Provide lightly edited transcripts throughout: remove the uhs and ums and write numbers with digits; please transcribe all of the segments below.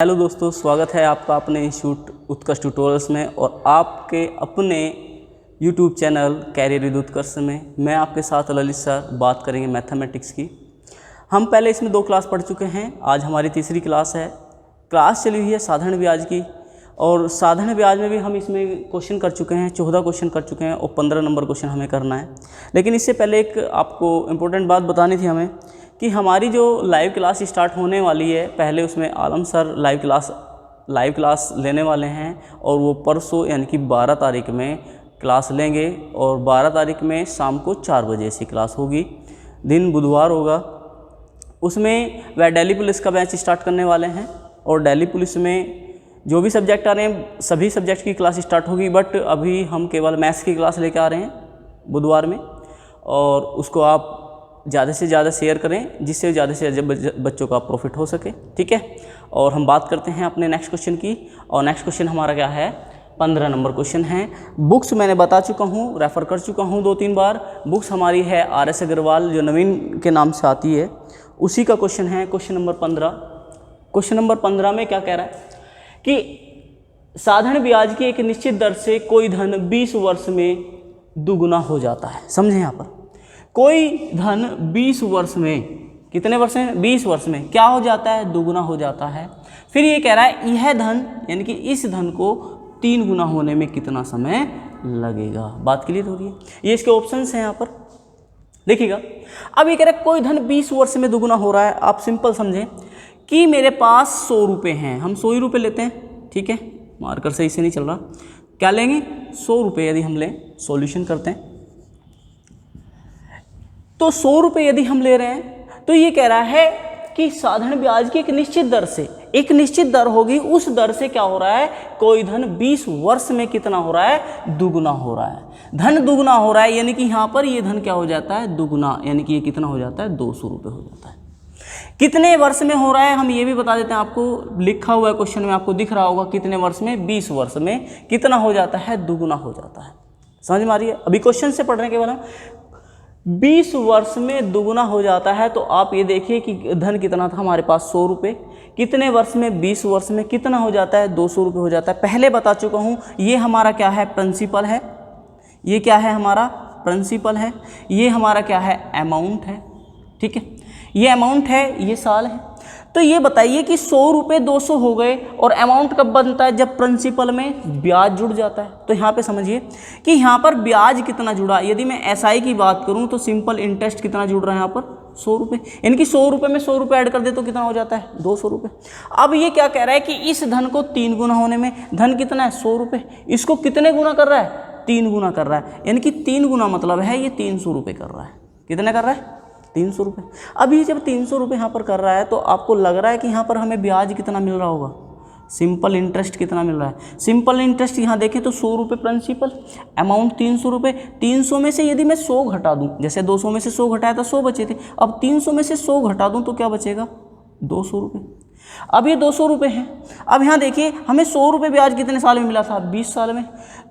Hello दोस्तों, स्वागत है आपका अपने इंस्टीट्यूट उत्कर्ष ट्यूटोरियल्स में और आपके अपने यूट्यूब चैनल कैरियर विद उत्कर्ष में। मैं आपके साथ ललित सर बात करेंगे मैथमेटिक्स की। हम पहले इसमें 2 क्लास पढ़ चुके हैं, आज हमारी तीसरी क्लास है। क्लास चली हुई है साधारण ब्याज की और साधारण ब्याज में भी हम इसमें क्वेश्चन कर चुके हैं, 14 क्वेश्चन कर चुके हैं और 15 नंबर क्वेश्चन हमें करना है। लेकिन इससे पहले एक आपको इम्पोर्टेंट बात बतानी थी हमें कि हमारी जो लाइव क्लास स्टार्ट होने वाली है, पहले उसमें आलम सर लाइव क्लास लेने वाले हैं और वो परसों यानी कि 12 तारीख में क्लास लेंगे और 12 तारीख में शाम को 4 बजे से क्लास होगी। दिन बुधवार होगा। उसमें वह दिल्ली पुलिस का बैच स्टार्ट करने वाले हैं और दिल्ली पुलिस में जो भी सब्जेक्ट आ रहे हैं सभी सब्जेक्ट की क्लास स्टार्ट होगी, बट अभी हम केवल मैथ्स की क्लास लेकर आ रहे हैं बुधवार में। और उसको आप ज़्यादा से ज़्यादा शेयर करें जिससे ज़्यादा से ज़्यादा बच्चों का प्रॉफिट हो सके, ठीक है। और हम बात करते हैं अपने नेक्स्ट क्वेश्चन की और नेक्स्ट क्वेश्चन हमारा क्या है, 15 नंबर क्वेश्चन है। बुक्स मैंने बता चुका हूँ, रेफ़र कर चुका हूँ 2-3 बार। बुक्स हमारी है RS अग्रवाल जो नवीन के नाम से आती है, उसी का क्वेश्चन है क्वेश्चन नंबर 15। क्वेश्चन नंबर 15 में क्या कह रहा है कि साधारण ब्याज की एक निश्चित दर से कोई धन 20 वर्ष में दुगुना हो जाता है। समझें यहाँ पर, कोई धन 20 वर्ष में, कितने वर्ष में, 20 वर्ष में क्या हो जाता है, दुगुना हो जाता है। फिर ये कह रहा है यह धन यानी कि इस धन को 3 गुना होने में कितना समय लगेगा। बात क्लियर हो रही है। ये इसके ऑप्शंस हैं यहाँ पर, देखिएगा। अब ये कह रहा है कोई धन 20 वर्ष में दुगुना हो रहा है। आप सिंपल समझें कि मेरे पास 100 रुपये हैं, हम 100 ही रुपये लेते हैं, ठीक है। मार्कर सही से नहीं चल रहा, क्या लेंगे, 100 रुपये यदि हम लें, सॉल्यूशन करते हैं तो 100 रुपये यदि हम ले रहे हैं तो ये कह रहा है कि साधारण ब्याज की एक निश्चित दर से, एक निश्चित दर होगी, उस दर से क्या हो रहा है, कोई धन 20 वर्ष में कितना हो रहा है, दुगुना हो रहा है। धन दुगुना हो रहा है यानी कि यहाँ पर ये धन क्या हो जाता है, दुगुना, यानी कि ये कितना हो जाता है, 200 रुपये हो जाता है। कितने वर्ष में हो रहा है हम ये भी बता देते हैं आपको, लिखा हुआ है क्वेश्चन में, आपको दिख रहा होगा कितने वर्ष में, 20 वर्ष में कितना हो जाता है, दुगुना हो जाता है। समझ में आ रही है। अभी क्वेश्चन से पढ़ रहे हैं केवल हम, 20 वर्ष में दुगुना हो जाता है। तो आप ये देखिए कि धन कितना था हमारे पास, 100 रुपये, कितने वर्ष में, 20 वर्ष में कितना हो जाता है, 200 रुपये हो जाता है। पहले बता चुका हूँ, ये हमारा क्या है, प्रिंसिपल है, ये क्या है हमारा, प्रिंसिपल है, ये हमारा क्या है, अमाउंट है, ठीक है। ये अमाउंट है, ये साल है। तो ये बताइए कि 100 रुपये 200 हो गए और अमाउंट कब बनता है, जब प्रिंसिपल में ब्याज जुड़ जाता है। तो यहाँ पे समझिए कि यहाँ पर ब्याज कितना जुड़ा। यदि मैं SI की बात करूँ तो सिंपल इंटरेस्ट कितना जुड़ रहा है यहाँ पर, 100 रुपये, यानी कि 100 रुपये में 100 रुपये ऐड कर दे तो कितना हो जाता है, 200 रुपये। अब ये क्या कह रहा है कि इस धन को 3 गुना होने में, धन कितना है, 100 रुपये, इसको कितने गुना कर रहा है, 3 गुना कर रहा है, यानी कि 3 गुना मतलब है ये 300 रुपये कर रहा है। कितने कर रहा है, 300 रुपये। अभी जब 300 रुपये यहाँ पर कर रहा है तो आपको लग रहा है कि यहाँ पर हमें ब्याज कितना मिल रहा होगा, सिंपल इंटरेस्ट कितना मिल रहा है। सिंपल इंटरेस्ट यहाँ देखें तो 100 रुपये प्रिंसिपल, अमाउंट 300 रुपये। 300 में से यदि मैं 100 घटा दूँ, जैसे 200 में से 100 घटाया तो 100 बचे थे, अब 300 में से 100 घटा दूँ तो क्या बचेगा, 200 रुपये। अब ये 200 रुपये हैं। अब यहाँ देखिए हमें 100 रुपये ब्याज कितने साल में मिला था, 20 साल में।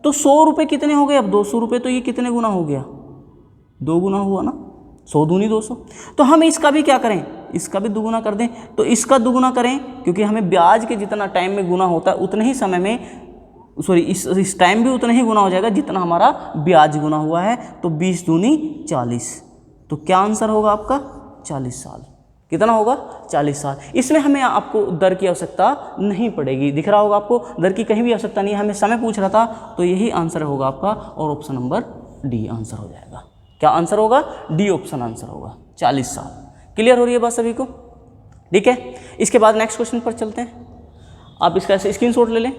तो 100 रुपये कितने हो गए, अब 200 रुपये, तो ये कितने गुना हो गया, 2 गुना हुआ ना, 100 दूनी 200। तो हम इसका भी क्या करें, इसका भी दुगुना कर दें। तो इसका दुगुना करें क्योंकि हमें ब्याज के जितना टाइम में गुना होता है उतने ही समय में, सॉरी इस टाइम भी उतना ही गुना हो जाएगा जितना हमारा ब्याज गुना हुआ है। तो 20 दूनी 40, तो क्या आंसर होगा आपका, 40 साल। कितना होगा, 40 साल। इसमें हमें आपको दर की आवश्यकता नहीं पड़ेगी, दिख रहा होगा आपको, दर की कहीं भी आवश्यकता नहीं है, हमें समय पूछ रहा था। तो यही आंसर होगा आपका और ऑप्शन नंबर डी आंसर हो जाएगा। क्या आंसर होगा, डी ऑप्शन आंसर होगा, 40 साल। क्लियर हो रही है बात सभी को, ठीक है। इसके बाद नेक्स्ट क्वेश्चन पर चलते हैं, आप इसका ऐसे स्क्रीनशॉट ले लें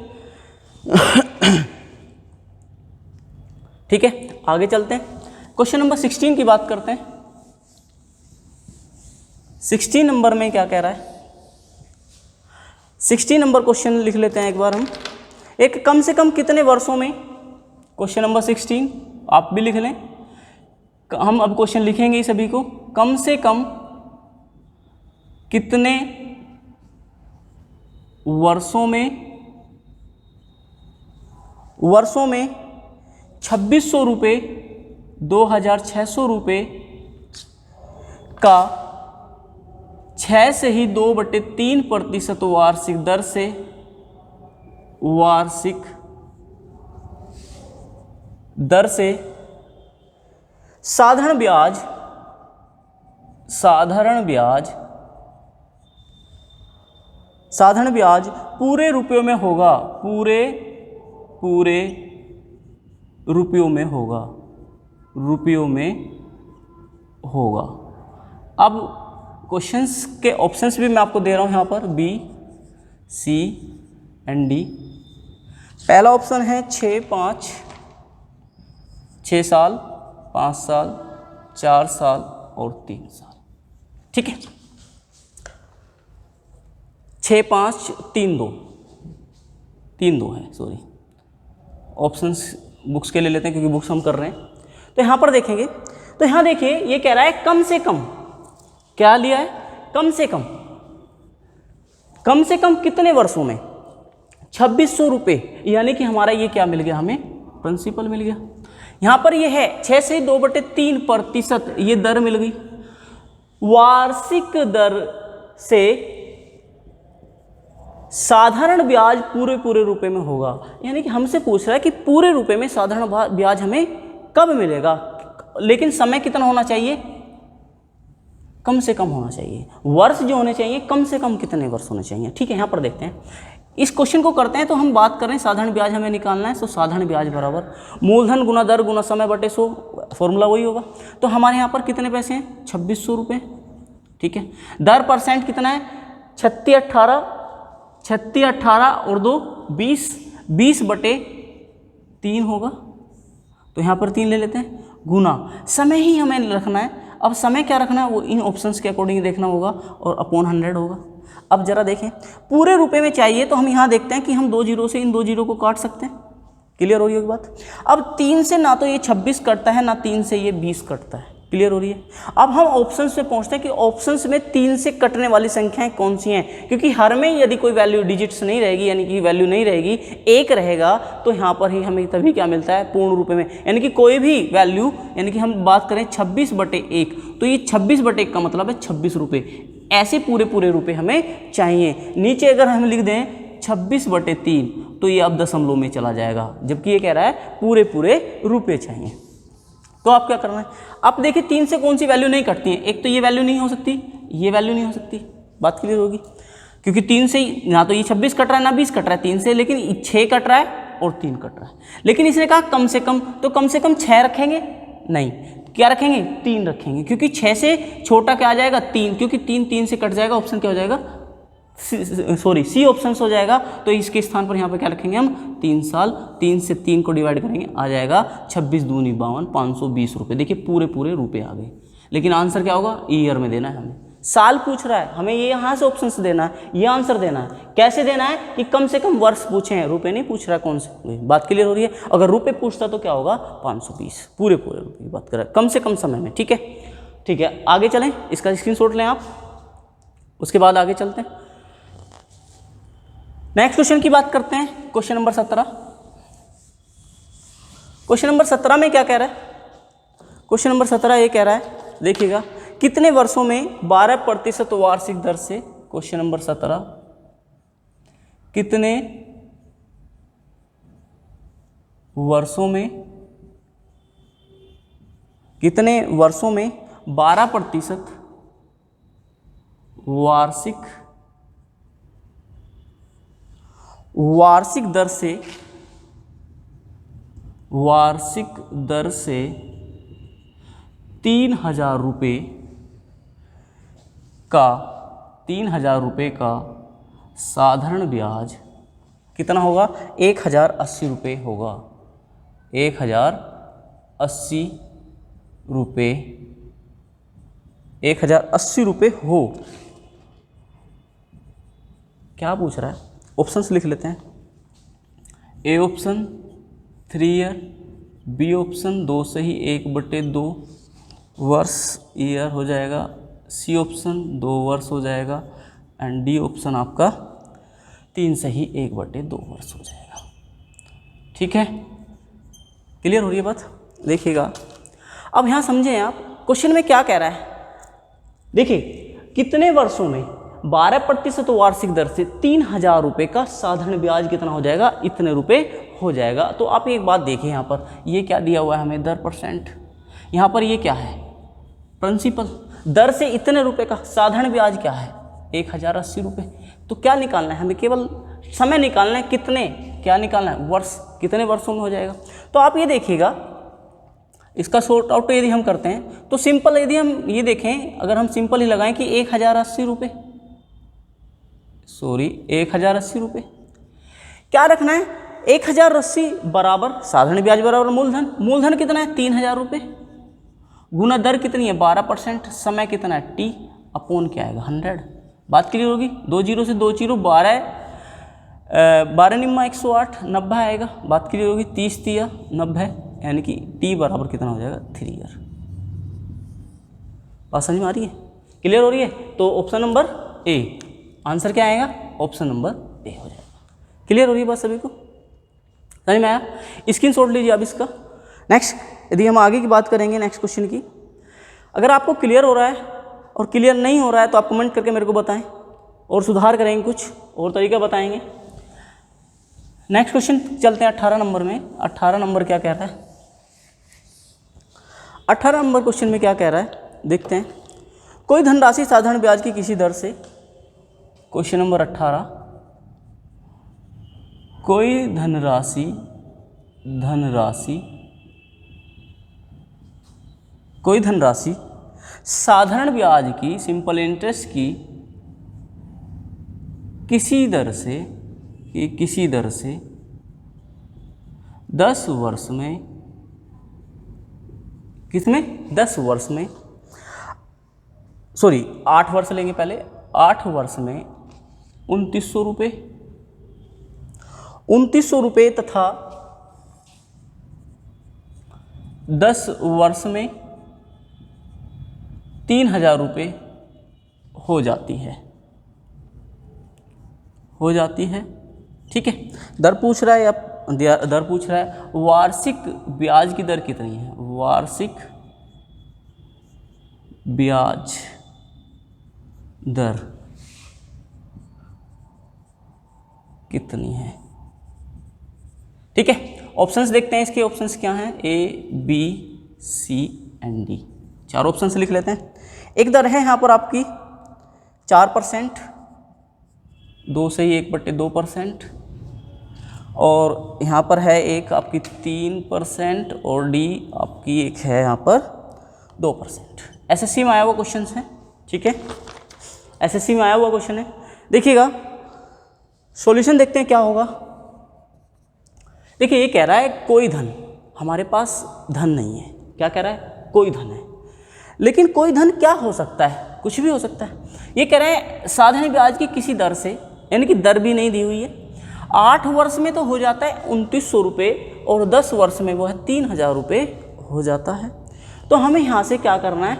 ठीक है। आगे चलते हैं, क्वेश्चन नंबर 16 की बात करते हैं। 16 नंबर में क्या कह रहा है, 16 नंबर क्वेश्चन लिख लेते हैं एक बार हम। एक कम से कम कितने वर्षों में, क्वेश्चन नंबर 16 आप भी लिख लें, हम अब क्वेश्चन लिखेंगे सभी को, कम से कम कितने वर्षों में 2600 रुपये, 2600 रुपये का 6 से ही 2/3% वार्षिक दर से साधारण ब्याज पूरे रुपयों में होगा, पूरे रुपयों में होगा। अब क्वेश्चंस के ऑप्शंस भी मैं आपको दे रहा हूं यहां पर, बी, सी एंड डी। पहला ऑप्शन है 6 साल, 5 साल, 4 साल और 3 साल। ठीक है, 6, 5, 3, 2 है, सॉरी। ऑप्शंस बुक्स के ले लेते हैं क्योंकि बुक्स हम कर रहे हैं। तो यहाँ पर देखेंगे, तो यहाँ देखिए ये कह रहा है कम से कम, क्या लिया है, कम से कम कितने वर्षों में, 2600 रुपये, यानी कि हमारा ये क्या मिल गया, हमें प्रिंसिपल मिल गया। यहाँ पर ये है 6 से 2/3% ये दर मिल गई। वार्षिक दर से साधारण ब्याज पूरे रुपए में होगा, यानी कि हमसे पूछ रहा है कि पूरे रुपए में साधारण ब्याज हमें कब मिलेगा, लेकिन समय कितना होना चाहिए, कम से कम होना चाहिए। वर्ष जो होने चाहिए कम से कम कितने वर्ष होने चाहिए। ठीक है, यहाँ पर देखते हैं, इस क्वेश्चन को करते हैं। तो हम बात करें साधारण ब्याज हमें निकालना है, तो साधारण ब्याज बराबर मूलधन गुना दर गुना समय बटे 100, फॉर्मूला वही होगा। तो हमारे यहाँ पर कितने पैसे हैं, 2600 रुपये। ठीक है, दर परसेंट कितना है, 36/18 और 2 20/3 होगा। तो यहाँ पर 3 ले लेते हैं, गुना समय ही हमें रखना है। अब समय क्या रखना है वो इन ऑप्शंस के अकॉर्डिंग देखना होगा, और अपॉन 100 होगा। अब जरा देखें, पूरे रुपए में चाहिए तो हम यहाँ देखते हैं कि हम 2 जीरो से इन 2 जीरो को काट सकते हैं। क्लियर हो रही है बात। अब 3 से ना तो ये 26 कटता है, ना 3 से ये 20 कटता है। क्लियर हो रही है। अब हम ऑप्शंस पे पहुंचते हैं कि ऑप्शंस में 3 से कटने वाली संख्याएं कौन सी हैं, क्योंकि हर में यदि कोई वैल्यू डिजिट्स नहीं रहेगी, यानी कि वैल्यू नहीं रहेगी, 1 रहेगा, तो यहाँ पर ही हमें तभी क्या मिलता है, पूर्ण रुपए में, यानी कि कोई भी वैल्यू, यानी कि हम बात करें 26/1, तो ये 26/1 का मतलब है 26 रुपये। ऐसे पूरे रुपए हमें चाहिए। नीचे अगर हम लिख दें 26/3, तो ये अब दशमलव में चला जाएगा, जबकि ये कह रहा है पूरे रुपए चाहिए। तो आप क्या करना है, अब देखिए 3 से कौन सी वैल्यू नहीं कटती है, एक तो ये वैल्यू नहीं हो सकती, ये वैल्यू नहीं हो सकती, बात क्लियर होगी, क्योंकि 3 से ना तो ये 26 कट रहा है ना 20 कट रहा है 3 से, लेकिन 6 कट रहा है और 3 कट रहा है। लेकिन इसने कहा कम से कम, तो कम से कम 6 रखेंगे, नहीं क्या रखेंगे, 3 रखेंगे, क्योंकि 6 से छोटा क्या आ जाएगा, 3, क्योंकि 3 से कट जाएगा, ऑप्शन क्या हो जाएगा, सी ऑप्शन हो जाएगा। तो इसके स्थान पर यहाँ पे क्या रखेंगे हम, 3 साल, 3 से 3 को डिवाइड करेंगे, आ जाएगा 26 दूनी 52, 520 रुपये। देखिए पूरे रुपये आ गए, लेकिन आंसर क्या होगा, ईयर में देना है हमें। साल पूछ रहा है हमें, ये यहाँ से ऑप्शन से देना है, ये आंसर देना है। कैसे देना है कि कम से कम वर्ष पूछे हैं, रुपये नहीं पूछ रहा है कौन से। बात क्लियर हो रही है। अगर रुपये पूछता तो क्या होगा, 520, पूरे रुपये की बात कर रहा है, कम से कम समय में। ठीक है, आगे चलें, इसका स्क्रीनशॉट लें आप, उसके बाद आगे चलते हैं। नेक्स्ट क्वेश्चन की बात करते हैं, क्वेश्चन नंबर 17। क्वेश्चन नंबर 17 में क्या कह रहा है, क्वेश्चन नंबर 17 ये कह रहा है, देखिएगा, कितने वर्षों में 12% वार्षिक दर से, क्वेश्चन नंबर 17, कितने वर्षों में 12% वार्षिक दर से 3,000 रुपये का साधारण ब्याज कितना होगा, 1,080 रुपये होगा, 1,080 रुपये हो। क्या पूछ रहा है, ऑप्शंस लिख लेते हैं। A option 3 year, B option 2 से ही 1/2 वर्ष ईयर हो जाएगा, सी ऑप्शन 2 वर्ष हो जाएगा, एंड डी ऑप्शन आपका 3 से ही 1/2 वर्ष हो जाएगा। ठीक है, क्लियर हो रही है बात। देखिएगा, अब यहाँ समझें आप, क्वेश्चन में क्या कह रहा है, देखिए कितने वर्षों में 12% वार्षिक दर से 3,000 रुपये का साधारण ब्याज कितना हो जाएगा, इतने रुपए हो जाएगा। तो आप एक बात देखिए, यहाँ पर ये क्या दिया हुआ है हमें, दर %। यहाँ पर ये क्या है, प्रिंसिपल। दर से इतने रुपए का साधारण ब्याज क्या है, 1,080 रुपये। तो क्या निकालना है हमें, केवल समय निकालना है, कितने, क्या निकालना है, वर्ष, कितने वर्षों में हो जाएगा। तो आप ये देखिएगा, इसका शॉर्ट आउट यदि हम करते हैं तो सिंपल, यदि हम ये देखें, अगर हम सिंपल ही लगाएं कि 1,080 रुपये, 1,080 रुपये, क्या रखना है, 1,080 बराबर साधारण ब्याज बराबर मूलधन। मूलधन कितना है, 3,000 रुपये, गुना दर कितनी है, 12%, समय कितना है, t अपॉन क्या आएगा, 100। बात क्लियर होगी, 2 जीरो से 2 जीरो 12 निम्मा 108, 90 आएगा। बात क्लियर होगी, 30 तिया 90, यानी कि t बराबर कितना हो जाएगा, 3 ईयर। बात समझ में आ रही है, क्लियर हो रही है। तो ऑप्शन नंबर ए, आंसर क्या आएगा, ऑप्शन नंबर ए हो जाएगा। क्लियर हो रही है बात सभी को, समझ में आया। स्क्रीनशॉट लीजिए आप इसका। नेक्स्ट, यदि हम आगे की बात करेंगे नेक्स्ट क्वेश्चन की, अगर आपको क्लियर हो रहा है और क्लियर नहीं हो रहा है तो आप कमेंट करके मेरे को बताएं और सुधार करेंगे, कुछ और तरीका बताएंगे। नेक्स्ट क्वेश्चन चलते हैं 18 नंबर में। 18 नंबर क्या कह रहा है, 18 नंबर क्वेश्चन में क्या कह रहा है, देखते हैं। कोई धनराशि साधारण ब्याज की किसी दर से, क्वेश्चन नंबर 18, कोई धनराशि साधारण ब्याज की, सिंपल इंटरेस्ट की किसी दर से 10 वर्ष में, किसमें, 10 वर्ष में, 8 वर्ष लेंगे पहले, 8 वर्ष में 2,900 रुपये, 2,900 रुपये तथा 10 वर्ष में 3,000 रुपये हो जाती है, ठीक है। दर पूछ रहा है, या दर पूछ रहा है, वार्षिक ब्याज की दर कितनी है, वार्षिक ब्याज दर कितनी है, ठीक है। ऑप्शंस देखते हैं, इसके ऑप्शंस क्या हैं, A, B, C and D. 4 options लिख लेते हैं। एक दर है यहाँ पर आपकी 4%, 2 से 1/2%, और यहाँ पर है एक आपकी 3% और डी आपकी एक है यहाँ पर 2%। एसएससी में आया हुआ क्वेश्चन है, ठीक है, एसएससी में आया हुआ क्वेश्चन है। देखिएगा सॉल्यूशन देखते हैं क्या होगा। देखिए ये कह रहा है कोई धन, हमारे पास धन नहीं है, क्या कह रहा है, कोई धन है, लेकिन कोई धन क्या हो सकता है, कुछ भी हो सकता है। ये कह रहे हैं साधारण ब्याज की किसी दर से, यानी कि दर भी नहीं दी हुई है, 8 वर्ष में तो हो जाता है 2,900 रुपये और 10 वर्ष में वो है 3,000 रुपये हो जाता है। तो हमें यहाँ से क्या करना है,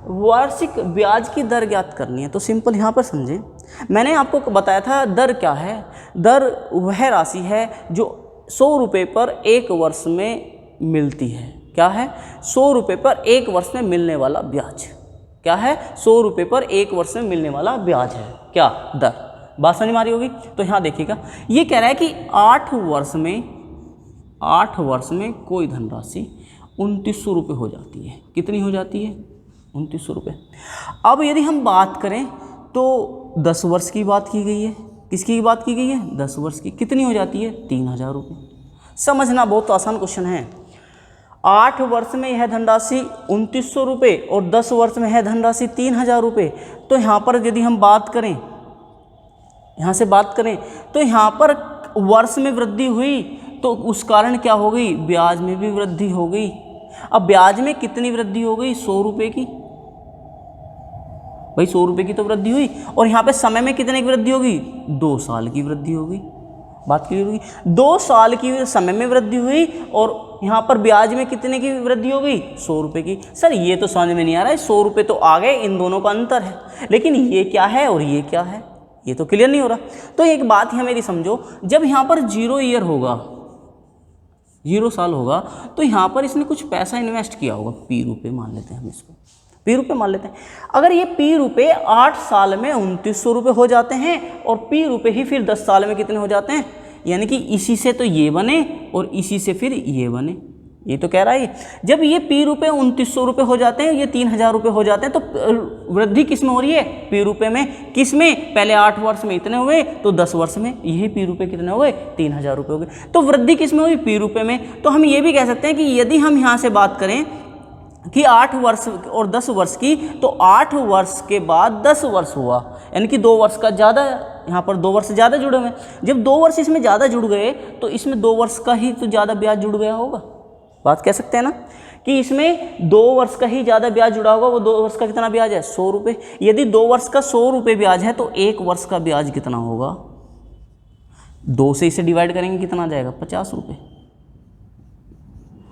वार्षिक ब्याज की दर ज्ञात करनी है। तो सिंपल यहाँ पर समझें, मैंने आपको बताया था दर क्या है, दर वह राशि है जो 100 रुपये पर 1 वर्ष में मिलती है। क्या है, 100 रुपये पर 1 वर्ष में मिलने वाला ब्याज, क्या है, 100 रुपये पर 1 वर्ष में मिलने वाला ब्याज है, क्या, दर। बात समझ में आ रही होगी। तो यहाँ देखिएगा ये कह रहा है कि 8 वर्ष में कोई धनराशि 2,900 रुपये हो जाती है। कितनी हो जाती है, 2,900 रुपये। अब यदि हम बात करें तो 10 वर्ष की बात की गई है, किसकी बात की गई है, 10 वर्ष की। कितनी हो जाती है, 3,000 रुपये। समझना बहुत आसान क्वेश्चन है। 8 वर्ष में यह धनराशि 2,900 रुपये और 10 वर्ष में है धनराशि 3,000 रुपये। तो यहाँ पर यदि हम बात करें, यहाँ से बात करें तो यहाँ पर वर्ष में वृद्धि हुई तो उस कारण क्या हो गई, ब्याज में भी वृद्धि हो गई। अब ब्याज में कितनी वृद्धि हो गई, 100 रुपये की, भाई 100 रुपये की तो वृद्धि हुई। और यहाँ पे समय में कितने की वृद्धि होगी, 2 साल की वृद्धि होगी। बात क्लियर होगी, 2 साल की समय में वृद्धि हुई और यहाँ पर ब्याज में कितने की वृद्धि हो गई, 100 रुपये की। सर ये तो समझ में नहीं आ रहा है, 100 रुपये तो आ गए, इन दोनों का अंतर है, लेकिन ये क्या है और ये क्या है, ये तो क्लियर नहीं हो रहा। तो एक बात है मेरी समझो, जब यहाँ पर 0 ईयर होगा, 0 साल होगा, तो यहाँ पर इसने कुछ पैसा इन्वेस्ट किया होगा, P रुपये मान लेते हैं हम इसको, पी रुपये मान लेते हैं। अगर ये पी रुपये 8 साल में 2900 रुपये हो जाते हैं और पी रुपये ही फिर 10 साल में कितने हो जाते हैं, यानी कि इसी से तो ये बने और इसी से फिर ये बने, ये तो कह रहा है। जब ये पी रुपये 2900 रुपये हो जाते हैं, ये 3000 रुपये हो जाते हैं, तो वृद्धि किस में हो रही है, पी रुपये में। किस में, पहले 8 वर्ष में इतने हुए तो 10 वर्ष में यही पी रुपये कितने हो गए, 3000 रुपये हो गए। तो वृद्धि किस में हुई, पी रुपये में। तो हम ये भी कह सकते हैं कि यदि हम यहाँ से बात करें कि 8 वर्ष और 10 वर्ष की, तो 8 वर्ष के बाद 10 वर्ष हुआ, यानी कि 2 वर्ष का ज़्यादा, यहाँ पर 2 वर्ष ज़्यादा जुड़े हुए। जब 2 वर्ष इसमें ज़्यादा जुड़ गए तो इसमें 2 वर्ष का ही तो ज़्यादा ब्याज जुड़ गया होगा। बात कह सकते हैं ना कि इसमें 2 वर्ष का ही ज़्यादा ब्याज जुड़ा होगा। वो 2 वर्ष का कितना ब्याज है, 100 रुपये। यदि 2 वर्ष का 100 रुपये ब्याज है तो 1 वर्ष का ब्याज कितना होगा, 2 से इसे डिवाइड करेंगे कितना आ जाएगा, 50 रुपये।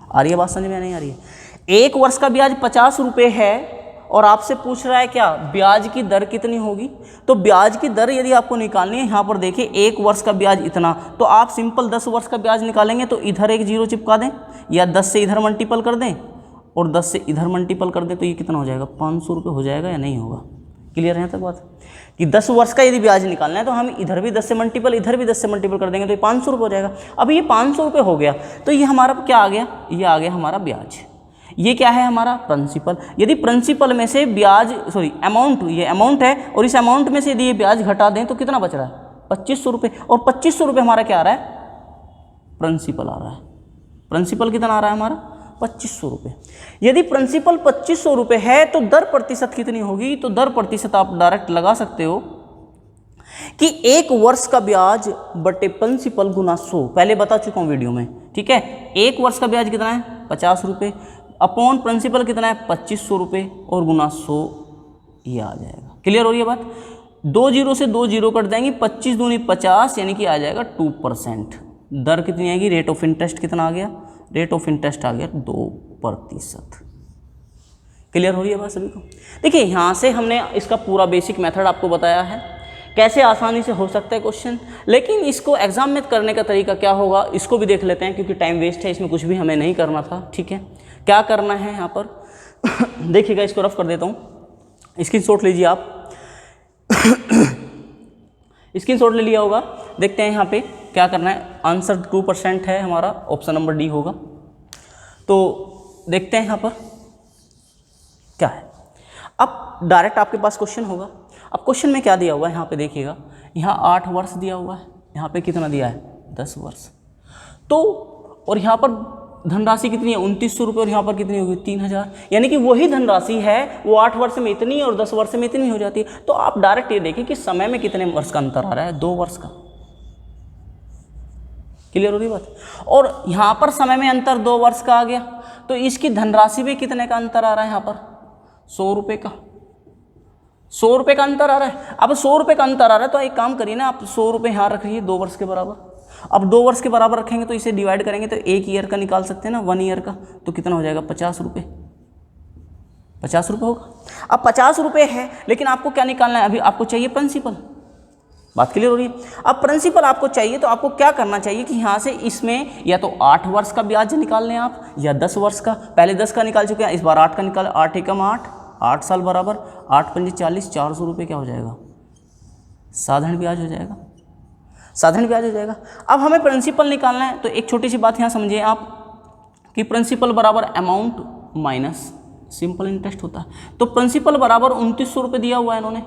आ रही है बात समझ में, नहीं आ रही है? 1 वर्ष का ब्याज 50 रुपये है और आपसे पूछ रहा है क्या, ब्याज की दर कितनी होगी। तो ब्याज की दर यदि आपको निकालनी है, यहाँ पर देखिए 1 वर्ष का ब्याज इतना, तो आप सिंपल 10 वर्ष का ब्याज निकालेंगे तो इधर एक जीरो चिपका दें या 10 से इधर मल्टीपल कर दें और 10 से इधर मल्टीपल कर दें, तो ये कितना हो जाएगा, 500 रुपये हो जाएगा या नहीं होगा। क्लियर है तक बात कि 10 वर्ष का यदि ब्याज निकालना है तो हम इधर भी 10 से मल्टीपल, इधर भी 10 से मल्टीपल कर देंगे तो ये 500 रुपये हो जाएगा। अब ये 500 रुपये हो गया तो ये हमारा क्या आ गया, ये आ गया हमारा ब्याज। ये क्या है, हमारा प्रिंसिपल। यदि प्रिंसिपल में से ब्याज अमाउंट, ये अमाउंट है और इस अमाउंट में से यदि ये ब्याज घटा दें तो कितना बच रहा है, 2500 रुपये। और 2500 रुपये हमारा क्या आ रहा है, प्रिंसिपल आ रहा है। प्रिंसिपल कितना आ रहा है हमारा, 2500 रुपये। यदि प्रिंसिपल 2500 रुपये है तो दर प्रतिशत कितनी होगी, तो दर प्रतिशत आप डायरेक्ट लगा सकते हो कि 1 वर्ष का ब्याज बटे प्रिंसिपल गुना 100। पहले बता चुका हूँ वीडियो में, ठीक है। 1 वर्ष का ब्याज कितना है, 50 रुपये, अपॉन प्रिंसिपल कितना है, 2500 रुपये और गुना 100, ये आ जाएगा। क्लियर हो रही है बात। 2 जीरो से 2 जीरो कट जाएंगी, 25 दूनी 50, यानी कि आ जाएगा 2%। दर कितनी आएगी, रेट ऑफ इंटरेस्ट कितना आ गया, रेट ऑफ इंटरेस्ट आ गया 2%। क्लियर हो रही है बात सभी को। देखिए यहाँ से हमने इसका पूरा बेसिक मेथड आपको बताया है, कैसे आसानी से हो सकता है क्वेश्चन। लेकिन इसको एग्जाम में करने का तरीका क्या होगा, इसको भी देख लेते हैं, क्योंकि टाइम वेस्ट है, इसमें कुछ भी हमें नहीं करना था। ठीक है, क्या करना है यहाँ पर देखिएगा, इसको रफ कर देता हूँ, स्क्रीनशॉट लीजिए आप। स्क्रीनशॉट ले लिया होगा, देखते हैं यहाँ पे क्या करना है। आंसर 2% है हमारा, ऑप्शन नंबर डी होगा। तो देखते हैं यहाँ पर क्या है। अब डायरेक्ट आपके पास क्वेश्चन होगा। अब क्वेश्चन में क्या दिया हुआ है यहाँ पे देखिएगा, यहाँ 8 वर्ष दिया हुआ है, यहाँ पे कितना दिया है, 10 वर्ष। तो और यहाँ पर धनराशि कितनी है, 2900 रुपये, और यहाँ पर कितनी होगी, 3000। यानी कि वही धनराशि है, वो 8 वर्ष में इतनी और 10 वर्ष में इतनी हो जाती है। तो आप डायरेक्ट ये देखिए कि समय में कितने वर्ष का अंतर आ रहा है, 2 वर्ष का। क्लियर हो रही बात। और यहाँ पर समय में अंतर 2 वर्ष का आ गया, तो इसकी धनराशि में कितने का अंतर आ रहा है, यहाँ पर 100 रुपये का, 100 रुपये का अंतर आ रहा है। अब 100 रुपये का अंतर आ रहा है तो एक काम करिए ना, आप 100 रुपये यहाँ रखिए 2 वर्ष के बराबर। अब 2 वर्ष के बराबर रखेंगे तो इसे डिवाइड करेंगे तो 1 ईयर का निकाल सकते हैं ना, 1 ईयर का, तो कितना हो जाएगा, 50 रुपये। 50 रुपये होगा। अब 50 रुपये है, लेकिन आपको क्या निकालना है, अभी आपको चाहिए प्रिंसिपल। बात क्लियर हो रही है। अब प्रिंसिपल आपको चाहिए तो आपको क्या करना चाहिए कि यहाँ से इसमें या तो 8 वर्ष का ब्याज निकाल लें आप, या 10 वर्ष का। पहले 10 का निकाल चुके हैं, इस बार 8 का निकाल, 8 एकम 8, 8 साल बराबर 8 पंजे 40, 400 रुपये क्या हो जाएगा, साधारण ब्याज हो जाएगा, साधारण ब्याज हो जाएगा। अब हमें प्रिंसिपल निकालना है, तो एक छोटी सी बात यहाँ समझिए आप कि प्रिंसिपल बराबर अमाउंट माइनस सिंपल इंटरेस्ट होता है। तो प्रिंसिपल बराबर 2900 रुपये दिया हुआ है इन्होंने,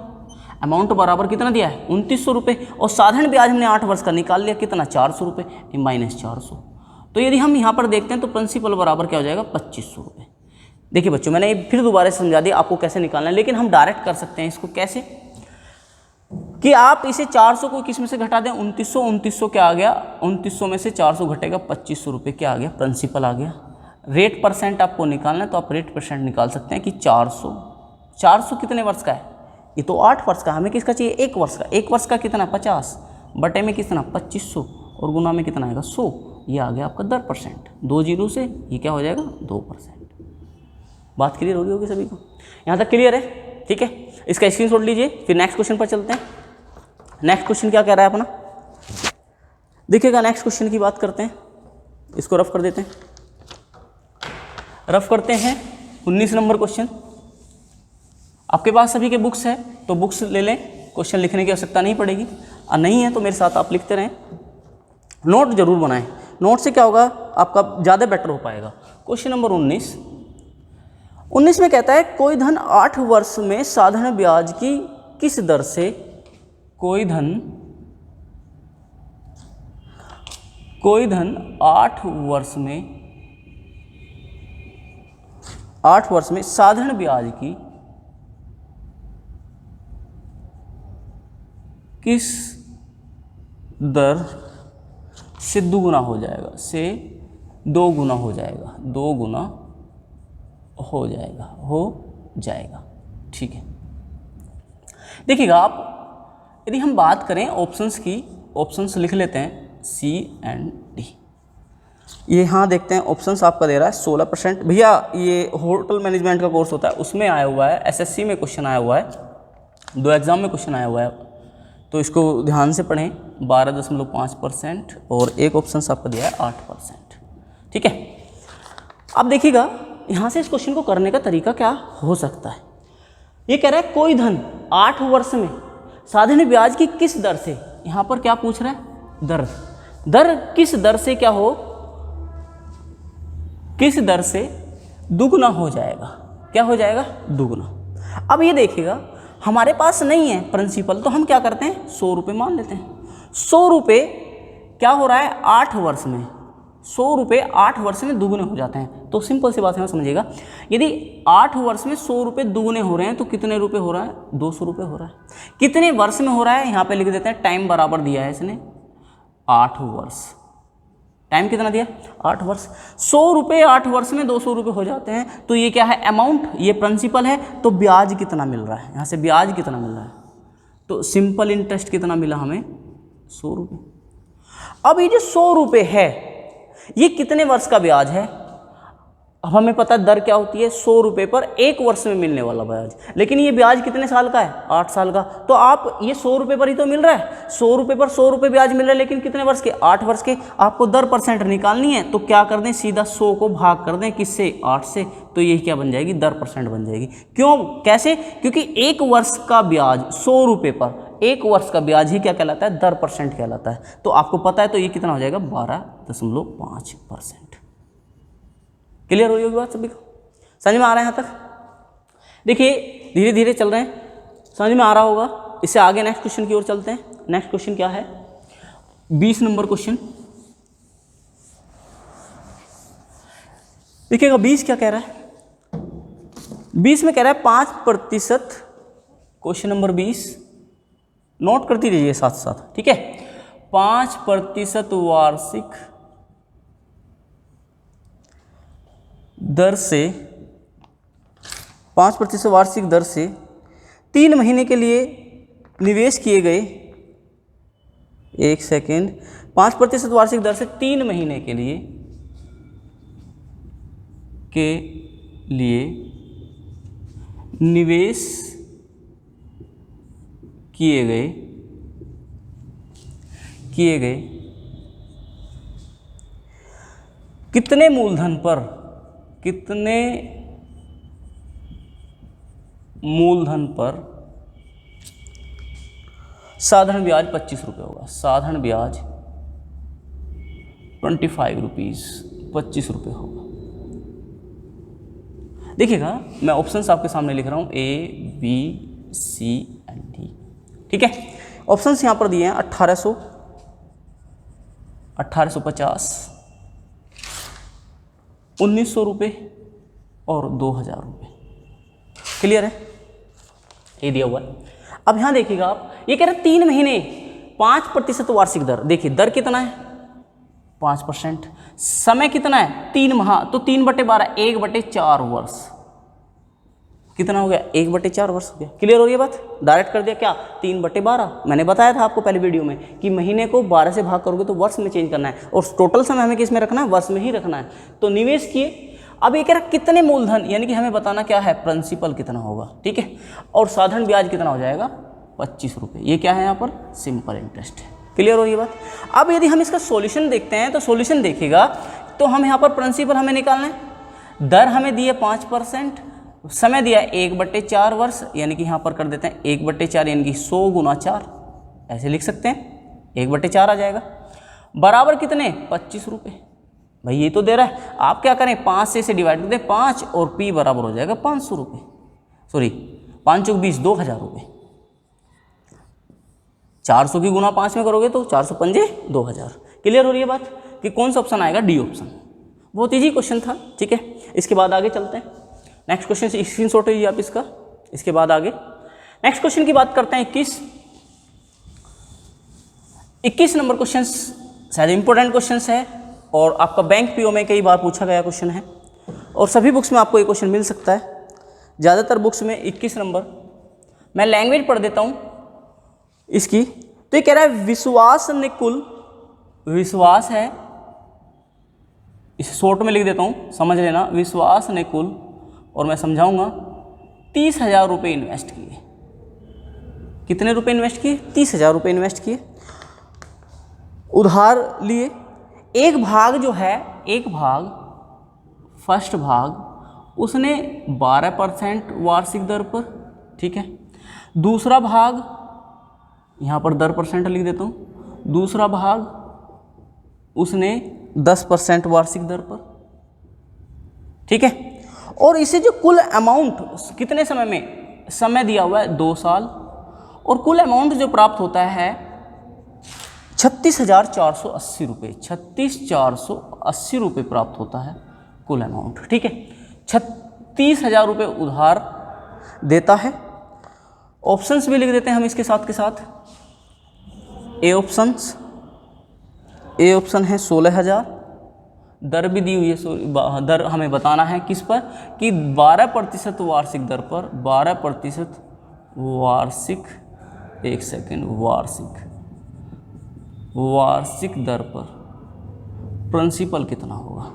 अमाउंट बराबर कितना दिया है, 2900 रुपये, और साधारण ब्याज हमने 8 वर्ष का निकाल लिया, कितना, 400 रुपये माइनस 400। तो यदि हम यहाँ पर देखते हैं तो प्रिंसिपल बराबर क्या हो जाएगा, 2500 रुपये। देखिए बच्चों, मैंने फिर दोबारा समझा दिया आपको कैसे निकालना है, लेकिन हम डायरेक्ट कर सकते हैं इसको। कैसे कि आप इसे 400 को किस में से घटा दें, 2900 क्या आ गया, 2900 में से 400 घटेगा 2500 रुपये, क्या आ गया, प्रिंसिपल आ गया। रेट परसेंट आपको निकालना है तो आप रेट परसेंट निकाल सकते हैं कि 400 कितने वर्ष का है, ये तो 8 वर्ष का, हमें किसका चाहिए, 1 वर्ष का। 1 वर्ष का कितना, 50, बटे में कितना, 2500, और गुना में कितना आएगा, 100। ये आ गया आपका दर परसेंट, 2 जीरो से ये क्या हो जाएगा, 2%। बात क्लियर हो गई होगी सभी को, यहाँ तक क्लियर है। ठीक है, इसका स्क्रीनशॉट लीजिए, फिर नेक्स्ट क्वेश्चन पर चलते हैं। नेक्स्ट क्वेश्चन क्या कह रहा है अपना, देखिएगा। नेक्स्ट क्वेश्चन की बात करते हैं, इसको रफ कर देते हैं, रफ करते हैं। 19 नंबर क्वेश्चन, आपके पास सभी के बुक्स है तो बुक्स ले लें, क्वेश्चन लिखने की आवश्यकता नहीं पड़ेगी, और नहीं है तो मेरे साथ आप लिखते रहें। नोट जरूर बनाएं, नोट से क्या होगा आपका ज़्यादा बेटर हो पाएगा। क्वेश्चन नंबर 19 में कहता है कोई धन 8 वर्ष में साधारण ब्याज की किस दर से, कोई धन 8 वर्ष में साधारण ब्याज की किस दर से दुगुना हो जाएगा, से 2 गुना हो जाएगा, 2 गुना हो जाएगा। ठीक है, देखिएगा आप, यदि हम बात करें ऑप्शंस की, ऑप्शंस लिख लेते हैं सी एंड डी। ये यहाँ देखते हैं ऑप्शंस आपका दे रहा है 16%। भैया ये होटल मैनेजमेंट का कोर्स होता है उसमें आया हुआ है, एसएससी में क्वेश्चन आया हुआ है, 2 एग्जाम में क्वेश्चन आया हुआ है, तो इसको ध्यान से पढ़ें। 12.5% और एक ऑप्शन आपका दिया है 8%। ठीक है, अब देखिएगा यहाँ से इस क्वेश्चन को करने का तरीका क्या हो सकता है। ये कह रहा है कोई धन 8 वर्ष में साधारण ब्याज की किस दर से, यहाँ पर क्या पूछ रहा है, दर किस दर से क्या हो, किस दर से दुगुना हो जाएगा, क्या हो जाएगा, दुगुना। अब ये देखिएगा हमारे पास नहीं है प्रिंसिपल, तो हम क्या करते हैं 100 रुपये मान लेते हैं। 100 रुपये क्या हो रहा है 8 वर्ष में, 100 रुपये 8 वर्ष में दुगुने हो जाते हैं। तो सिंपल सी बात है, समझिएगा, यदि 8 वर्ष में 100 रुपये दुगुने हो रहे हैं तो कितने रुपये हो रहा है, 200 रुपये हो रहा है। कितने वर्ष में हो रहा है, यहाँ पे लिख देते हैं, टाइम बराबर दिया है इसने 8 वर्ष, टाइम कितना दिया 8 वर्ष। 100 रुपये 8 वर्ष में 200 रुपये हो जाते हैं, तो ये क्या है अमाउंट, ये प्रिंसिपल है, तो ब्याज कितना मिल रहा है, यहाँ से ब्याज कितना मिल रहा है, तो सिंपल इंटरेस्ट कितना मिला हमें 100 रुपये। अब ये जो 100 रुपये है ये कितने वर्ष का ब्याज है, अब हमें पता है दर क्या होती है 100 रुपये पर 1 वर्ष में मिलने वाला ब्याज, लेकिन ये ब्याज कितने साल का है 8 साल का, तो आप ये 100 रुपये पर ही तो मिल रहा है, 100 रुपये पर 100 रुपये ब्याज मिल रहा है, लेकिन कितने वर्ष के 8 वर्ष के। आपको दर परसेंट निकालनी है तो क्या कर दें, सीधा 100 को भाग कर दें किससे 8 से, तो यही क्या बन जाएगी, दर परसेंट बन जाएगी। क्यों, कैसे, क्योंकि 1 वर्ष का ब्याज 100 रुपये पर 1 वर्ष का ब्याज ही क्या कहलाता है, दर परसेंट कहलाता है। तो आपको पता है तो ये कितना हो जाएगा 12.5%। क्लियर हो होगी बात सभी को, समझ में आ रहा है यहाँ तक। देखिए धीरे धीरे चल रहे हैं, समझ में आ रहा होगा। इससे आगे नेक्स्ट क्वेश्चन की ओर चलते हैं। नेक्स्ट क्वेश्चन क्या है, 20 नंबर क्वेश्चन। देखिएगा 20 क्या कह रहा है, 20 में कह रहा है 5%, क्वेश्चन नंबर 20 नोट करती रहिए साथ साथ, ठीक है। 5% वार्षिक दर से, 5% वार्षिक दर से 3 महीने के लिए निवेश किए गए, 1 सेकेंड, 5% वार्षिक दर से 3 महीने के लिए निवेश किए गए कितने मूलधन पर साधारण ब्याज 25 रुपये होगा। साधारण ब्याज 25 रुपीज़, 25 रुपये होगा। देखिएगा मैं ऑप्शंस आपके सामने लिख रहा हूँ, A, B, C and D, ठीक है। ऑप्शंस यहाँ पर दिए हैं 1800, 1850, 1900 रुपये और 2000 रुपये। क्लियर है, ये दिया हुआ है। अब यहाँ देखिएगा आप, ये कह रहे हैं 3 महीने 5% वार्षिक दर। देखिए दर कितना है 5%, समय कितना है 3 माह, तो 3/12, 1/4 वर्ष। कितना हो गया 1/4 वर्ष हो गया। क्लियर हो रही है बात, डायरेक्ट कर दिया क्या 3/12। मैंने बताया था आपको पहले वीडियो में कि महीने को 12 से भाग करोगे तो वर्ष में चेंज करना है, और टोटल समय हमें किस में रखना है, वर्ष में ही रखना है। तो निवेश किए। अब ये कह रहा कितने मूलधन, यानी कि हमें बताना क्या है प्रिंसिपल कितना होगा, ठीक है, और साधारण ब्याज कितना हो जाएगा 25 रुपये। ये क्या है यहाँ पर सिंपल इंटरेस्ट है। क्लियर हो रही है बात। अब यदि हम इसका सॉल्यूशन देखते हैं तो सॉल्यूशन देखिएगा तो हम यहाँ पर प्रिंसिपल हमें निकालना है, दर हमें दी है 5%, समय दिया 1/4 वर्ष, यानी कि यहाँ पर कर देते हैं 1/4 यानी कि 100 गुना 4, ऐसे लिख सकते हैं 1/4 आ जाएगा। बराबर कितने 25 रुपये। भाई ये तो दे रहा है, आप क्या करें 5 से इसे डिवाइड कर दें 5 और P बराबर हो जाएगा 500 रुपये, सॉरी 5 चौक 20 2000 रुपये। 400 की गुना 5 में करोगे तो 400 पंजे 2000। क्लियर हो रही है बात कि कौन सा ऑप्शन आएगा, डी ऑप्शन। बहुत इजी क्वेश्चन था, ठीक है। इसके बाद आगे चलते हैं, नेक्स्ट क्वेश्चन से स्क्रीनशॉट लीजिए आप इसका। इसके बाद आगे नेक्स्ट क्वेश्चन की बात करते हैं 21 नंबर क्वेश्चन शायद इंपॉर्टेंट क्वेश्चन है और आपका बैंक पीओ में कई बार पूछा गया क्वेश्चन है और सभी बुक्स में आपको ये क्वेश्चन मिल सकता है, ज़्यादातर बुक्स में 21 नंबर। मैं लैंग्वेज पढ़ देता हूँ इसकी। तो ये कह रहा है विश्वास ने कुल, विश्वास है, इसे शॉर्ट में लिख देता हूँ समझ लेना, विश्वास ने कुल, और मैं समझाऊंगा 30,000 रुपये इन्वेस्ट किए। कितने रुपए इन्वेस्ट किए, 30,000 रुपये इन्वेस्ट किए, उधार लिए। एक भाग जो है, एक भाग फर्स्ट भाग उसने 12% वार्षिक दर पर, ठीक है। दूसरा भाग यहाँ पर दर परसेंट लिख देता हूँ, दूसरा भाग उसने 10% वार्षिक दर पर, ठीक है। और इसे जो कुल अमाउंट कितने समय में, समय दिया हुआ है 2 साल, और कुल अमाउंट जो प्राप्त होता है 36,480 रुपये, 36,480 रुपये प्राप्त होता है कुल अमाउंट, ठीक है। 36,000 रुपये उधार देता है। ऑप्शंस भी लिख देते हैं हम इसके साथ के साथ। ए ऑप्शन है 16,000, दर भी दी हुई है, दर हमें बताना है किस पर, कि 12% वार्षिक दर पर, 12% वार्षिक, एक सेकेंड, वार्षिक दर पर प्रिंसिपल कितना होगा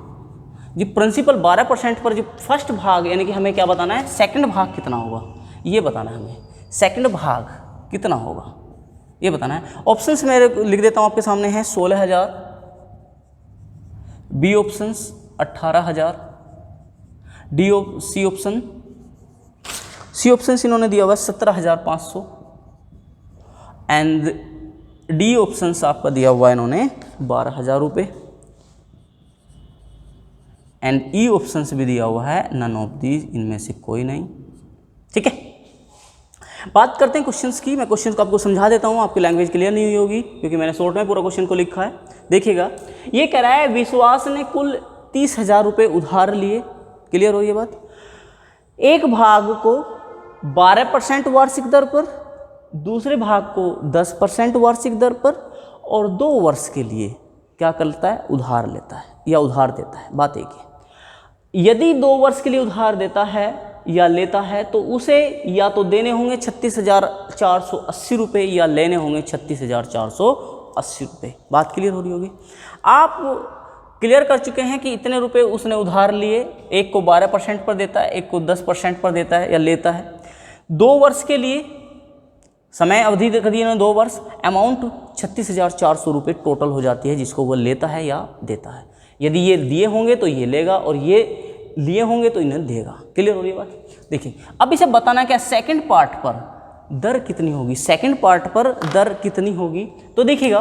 जी। प्रिंसिपल 12% पर जो फर्स्ट भाग, यानी कि हमें क्या बताना है, सेकंड भाग कितना होगा ये बताना है हमें, सेकंड भाग कितना होगा ये बताना है। ऑप्शंस मैं लिख देता हूँ आपके सामने है 16,000, बी ऑप्शन 18,000, सी ऑप्शन इन्होंने दिया हुआ 17,500 एंड डी ऑप्शन आपका दिया हुआ है इन्होंने 12,000 रुपये एंड ई ऑप्शन भी दिया हुआ है नन ऑफ दीज, इनमें से कोई नहीं, ठीक है। बात करते हैं क्वेश्चंस की। मैं क्वेश्चन को आपको समझा देता हूँ, आपकी लैंग्वेज क्लियर नहीं हुई होगी क्योंकि मैंने शॉर्ट में पूरा क्वेश्चन को लिखा है। देखिएगा, ये कह रहा है विश्वास ने कुल 30,000 रुपये उधार लिए। क्लियर हो ये बात। एक भाग को 12% वार्षिक दर पर, दूसरे भाग को 10% वार्षिक दर पर, और 2 वर्ष के लिए क्या करता है, उधार लेता है या उधार देता है। बात एक है, यदि 2 वर्ष के लिए उधार देता है या लेता है तो उसे या तो देने होंगे 36,480 रुपये या लेने होंगे 36,480 रुपये। बात क्लियर हो रही होगी। आप क्लियर कर चुके हैं कि इतने रुपए उसने उधार लिए, एक को 12% पर देता है, एक को 10% पर देता है या लेता है। 2 वर्ष के लिए समय अवधि कर दी ना 2 वर्ष, अमाउंट 36,400 रुपये टोटल हो जाती है जिसको वो लेता है या देता है। यदि ये दिए होंगे तो ये लेगा और ये लिए होंगे तो इन्हें देगा। क्लियर हो रही है बात। देखिए, अब इसे बताना क्या, सेकंड पार्ट पर दर कितनी होगी, सेकंड पार्ट पर दर कितनी होगी। तो देखिएगा,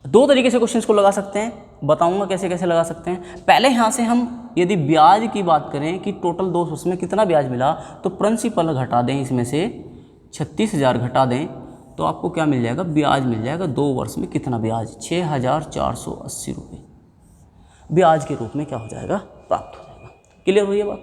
2 तरीके से क्वेश्चंस को लगा सकते हैं, बताऊंगा कैसे कैसे लगा सकते हैं। पहले यहाँ से हम यदि ब्याज की बात करें कि टोटल 2 उसमें कितना ब्याज मिला, तो प्रिंसिपल घटा दें, इसमें से 36,000 घटा दें तो आपको क्या मिल जाएगा, ब्याज मिल जाएगा। 2 वर्ष में कितना ब्याज, 6,480 रुपये ब्याज के रूप में क्या हो जाएगा, प्राप्त हो जाएगा। क्लियर हुई है बात।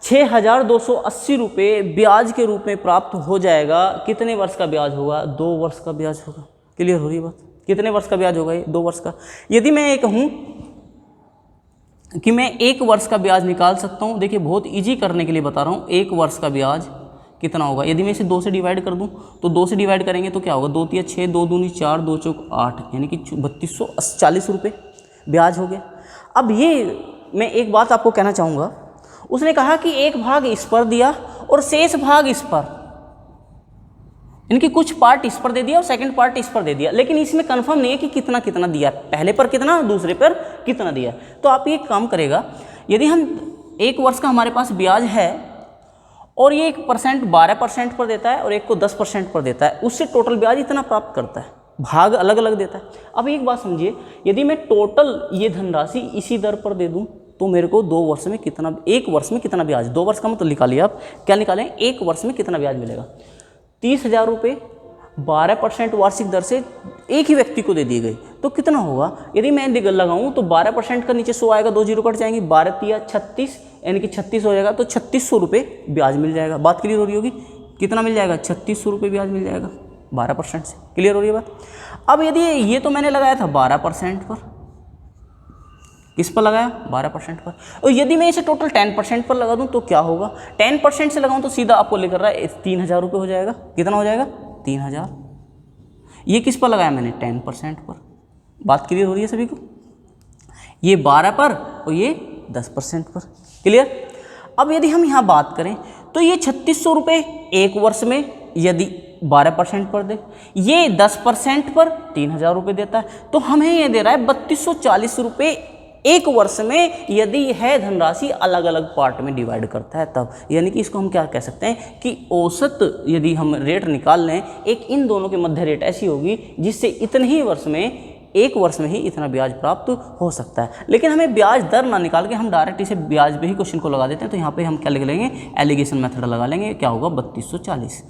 6,280 रुपये ब्याज के रूप में प्राप्त हो जाएगा। कितने वर्ष का ब्याज होगा, 2 वर्ष का ब्याज होगा। क्लियर हो रही है बात। कितने वर्ष का ब्याज होगा ये, 2 वर्ष का। यदि मैं ये कहूँ कि मैं 1 वर्ष का ब्याज निकाल सकता हूँ, देखिए बहुत इजी करने के लिए बता रहा हूँ, 1 वर्ष का ब्याज कितना होगा। यदि मैं इसे 2 से डिवाइड कर दूं तो 2 से डिवाइड करेंगे तो क्या होगा, 2 3 6, 2 दूनी 4, 2 चौक 8, यानी कि 3240 रुपये ब्याज हो गया। अब ये मैं एक बात आपको कहना चाहूँगा, उसने कहा कि एक भाग इस पर दिया और शेष भाग इस पर, इनकी कुछ पार्ट इस पर दे दिया और सेकंड पार्ट इस पर दे दिया, लेकिन इसमें कंफर्म नहीं है कि कितना कितना दिया, पहले पर कितना दूसरे पर कितना दिया। तो आप ये काम करेगा, यदि हम 1 वर्ष का हमारे पास ब्याज है और ये 1% 12% पर देता है और एक को 10% पर देता है, उससे टोटल ब्याज इतना प्राप्त करता है, भाग अलग अलग देता है। अब एक बात समझिए, यदि मैं टोटल ये धनराशि इसी दर पर दे दूं तो मेरे को 2 वर्ष में कितना, 1 वर्ष में कितना ब्याज, 2 वर्ष का मतलब निकालिए आप, क्या निकालें, 1 वर्ष में कितना ब्याज मिलेगा, 30,000 रुपये 12% वार्षिक दर से एक ही व्यक्ति को दे दिए गए तो कितना होगा। यदि मैं लगाऊं तो 12% का नीचे 100 आएगा, 2 जीरो कट जाएंगे, 12 तिया 36 यानी कि 36 हो जाएगा, तो 3600 रुपये ब्याज मिल जाएगा। बात क्लियर हो रही होगी, कितना मिल जाएगा, 3600 रुपये ब्याज मिल जाएगा 12% से। क्लियर हो रही है बात। अब यदि ये तो मैंने लगाया था 12% पर, किस पर लगाया, 12% पर, और यदि मैं इसे टोटल 10% पर लगा दूं तो क्या होगा, 10% से लगाऊं तो सीधा आपको लेकर रहा है 3000 रुपये हो जाएगा। कितना हो जाएगा, 3000। ये किस पर लगाया मैंने, 10% पर। बात क्लियर हो रही है सभी को, ये 12 पर और ये 10% पर। क्लियर। अब यदि हम यहाँ बात करें तो ये 3600 रुपये 1 वर्ष में यदि 12% पर दे, ये 10% पर 3000 रुपये देता है, तो हमें ये दे रहा है 3240 रुपये 1 वर्ष में, यदि यह धनराशि अलग अलग पार्ट में डिवाइड करता है तब। यानी कि इसको हम क्या कह सकते हैं कि औसत यदि हम रेट निकाल लें, एक इन दोनों के मध्य रेट ऐसी होगी जिससे इतने ही वर्ष में, 1 वर्ष में ही इतना ब्याज प्राप्त हो सकता है। लेकिन हमें ब्याज दर ना निकाल के हम डायरेक्ट इसे ब्याज पे ही क्वेश्चन को लगा देते हैं, तो यहाँ पे हम क्या लिख लेंगे, एलिगेशन मेथड लगा लेंगे। क्या होगा, 3240।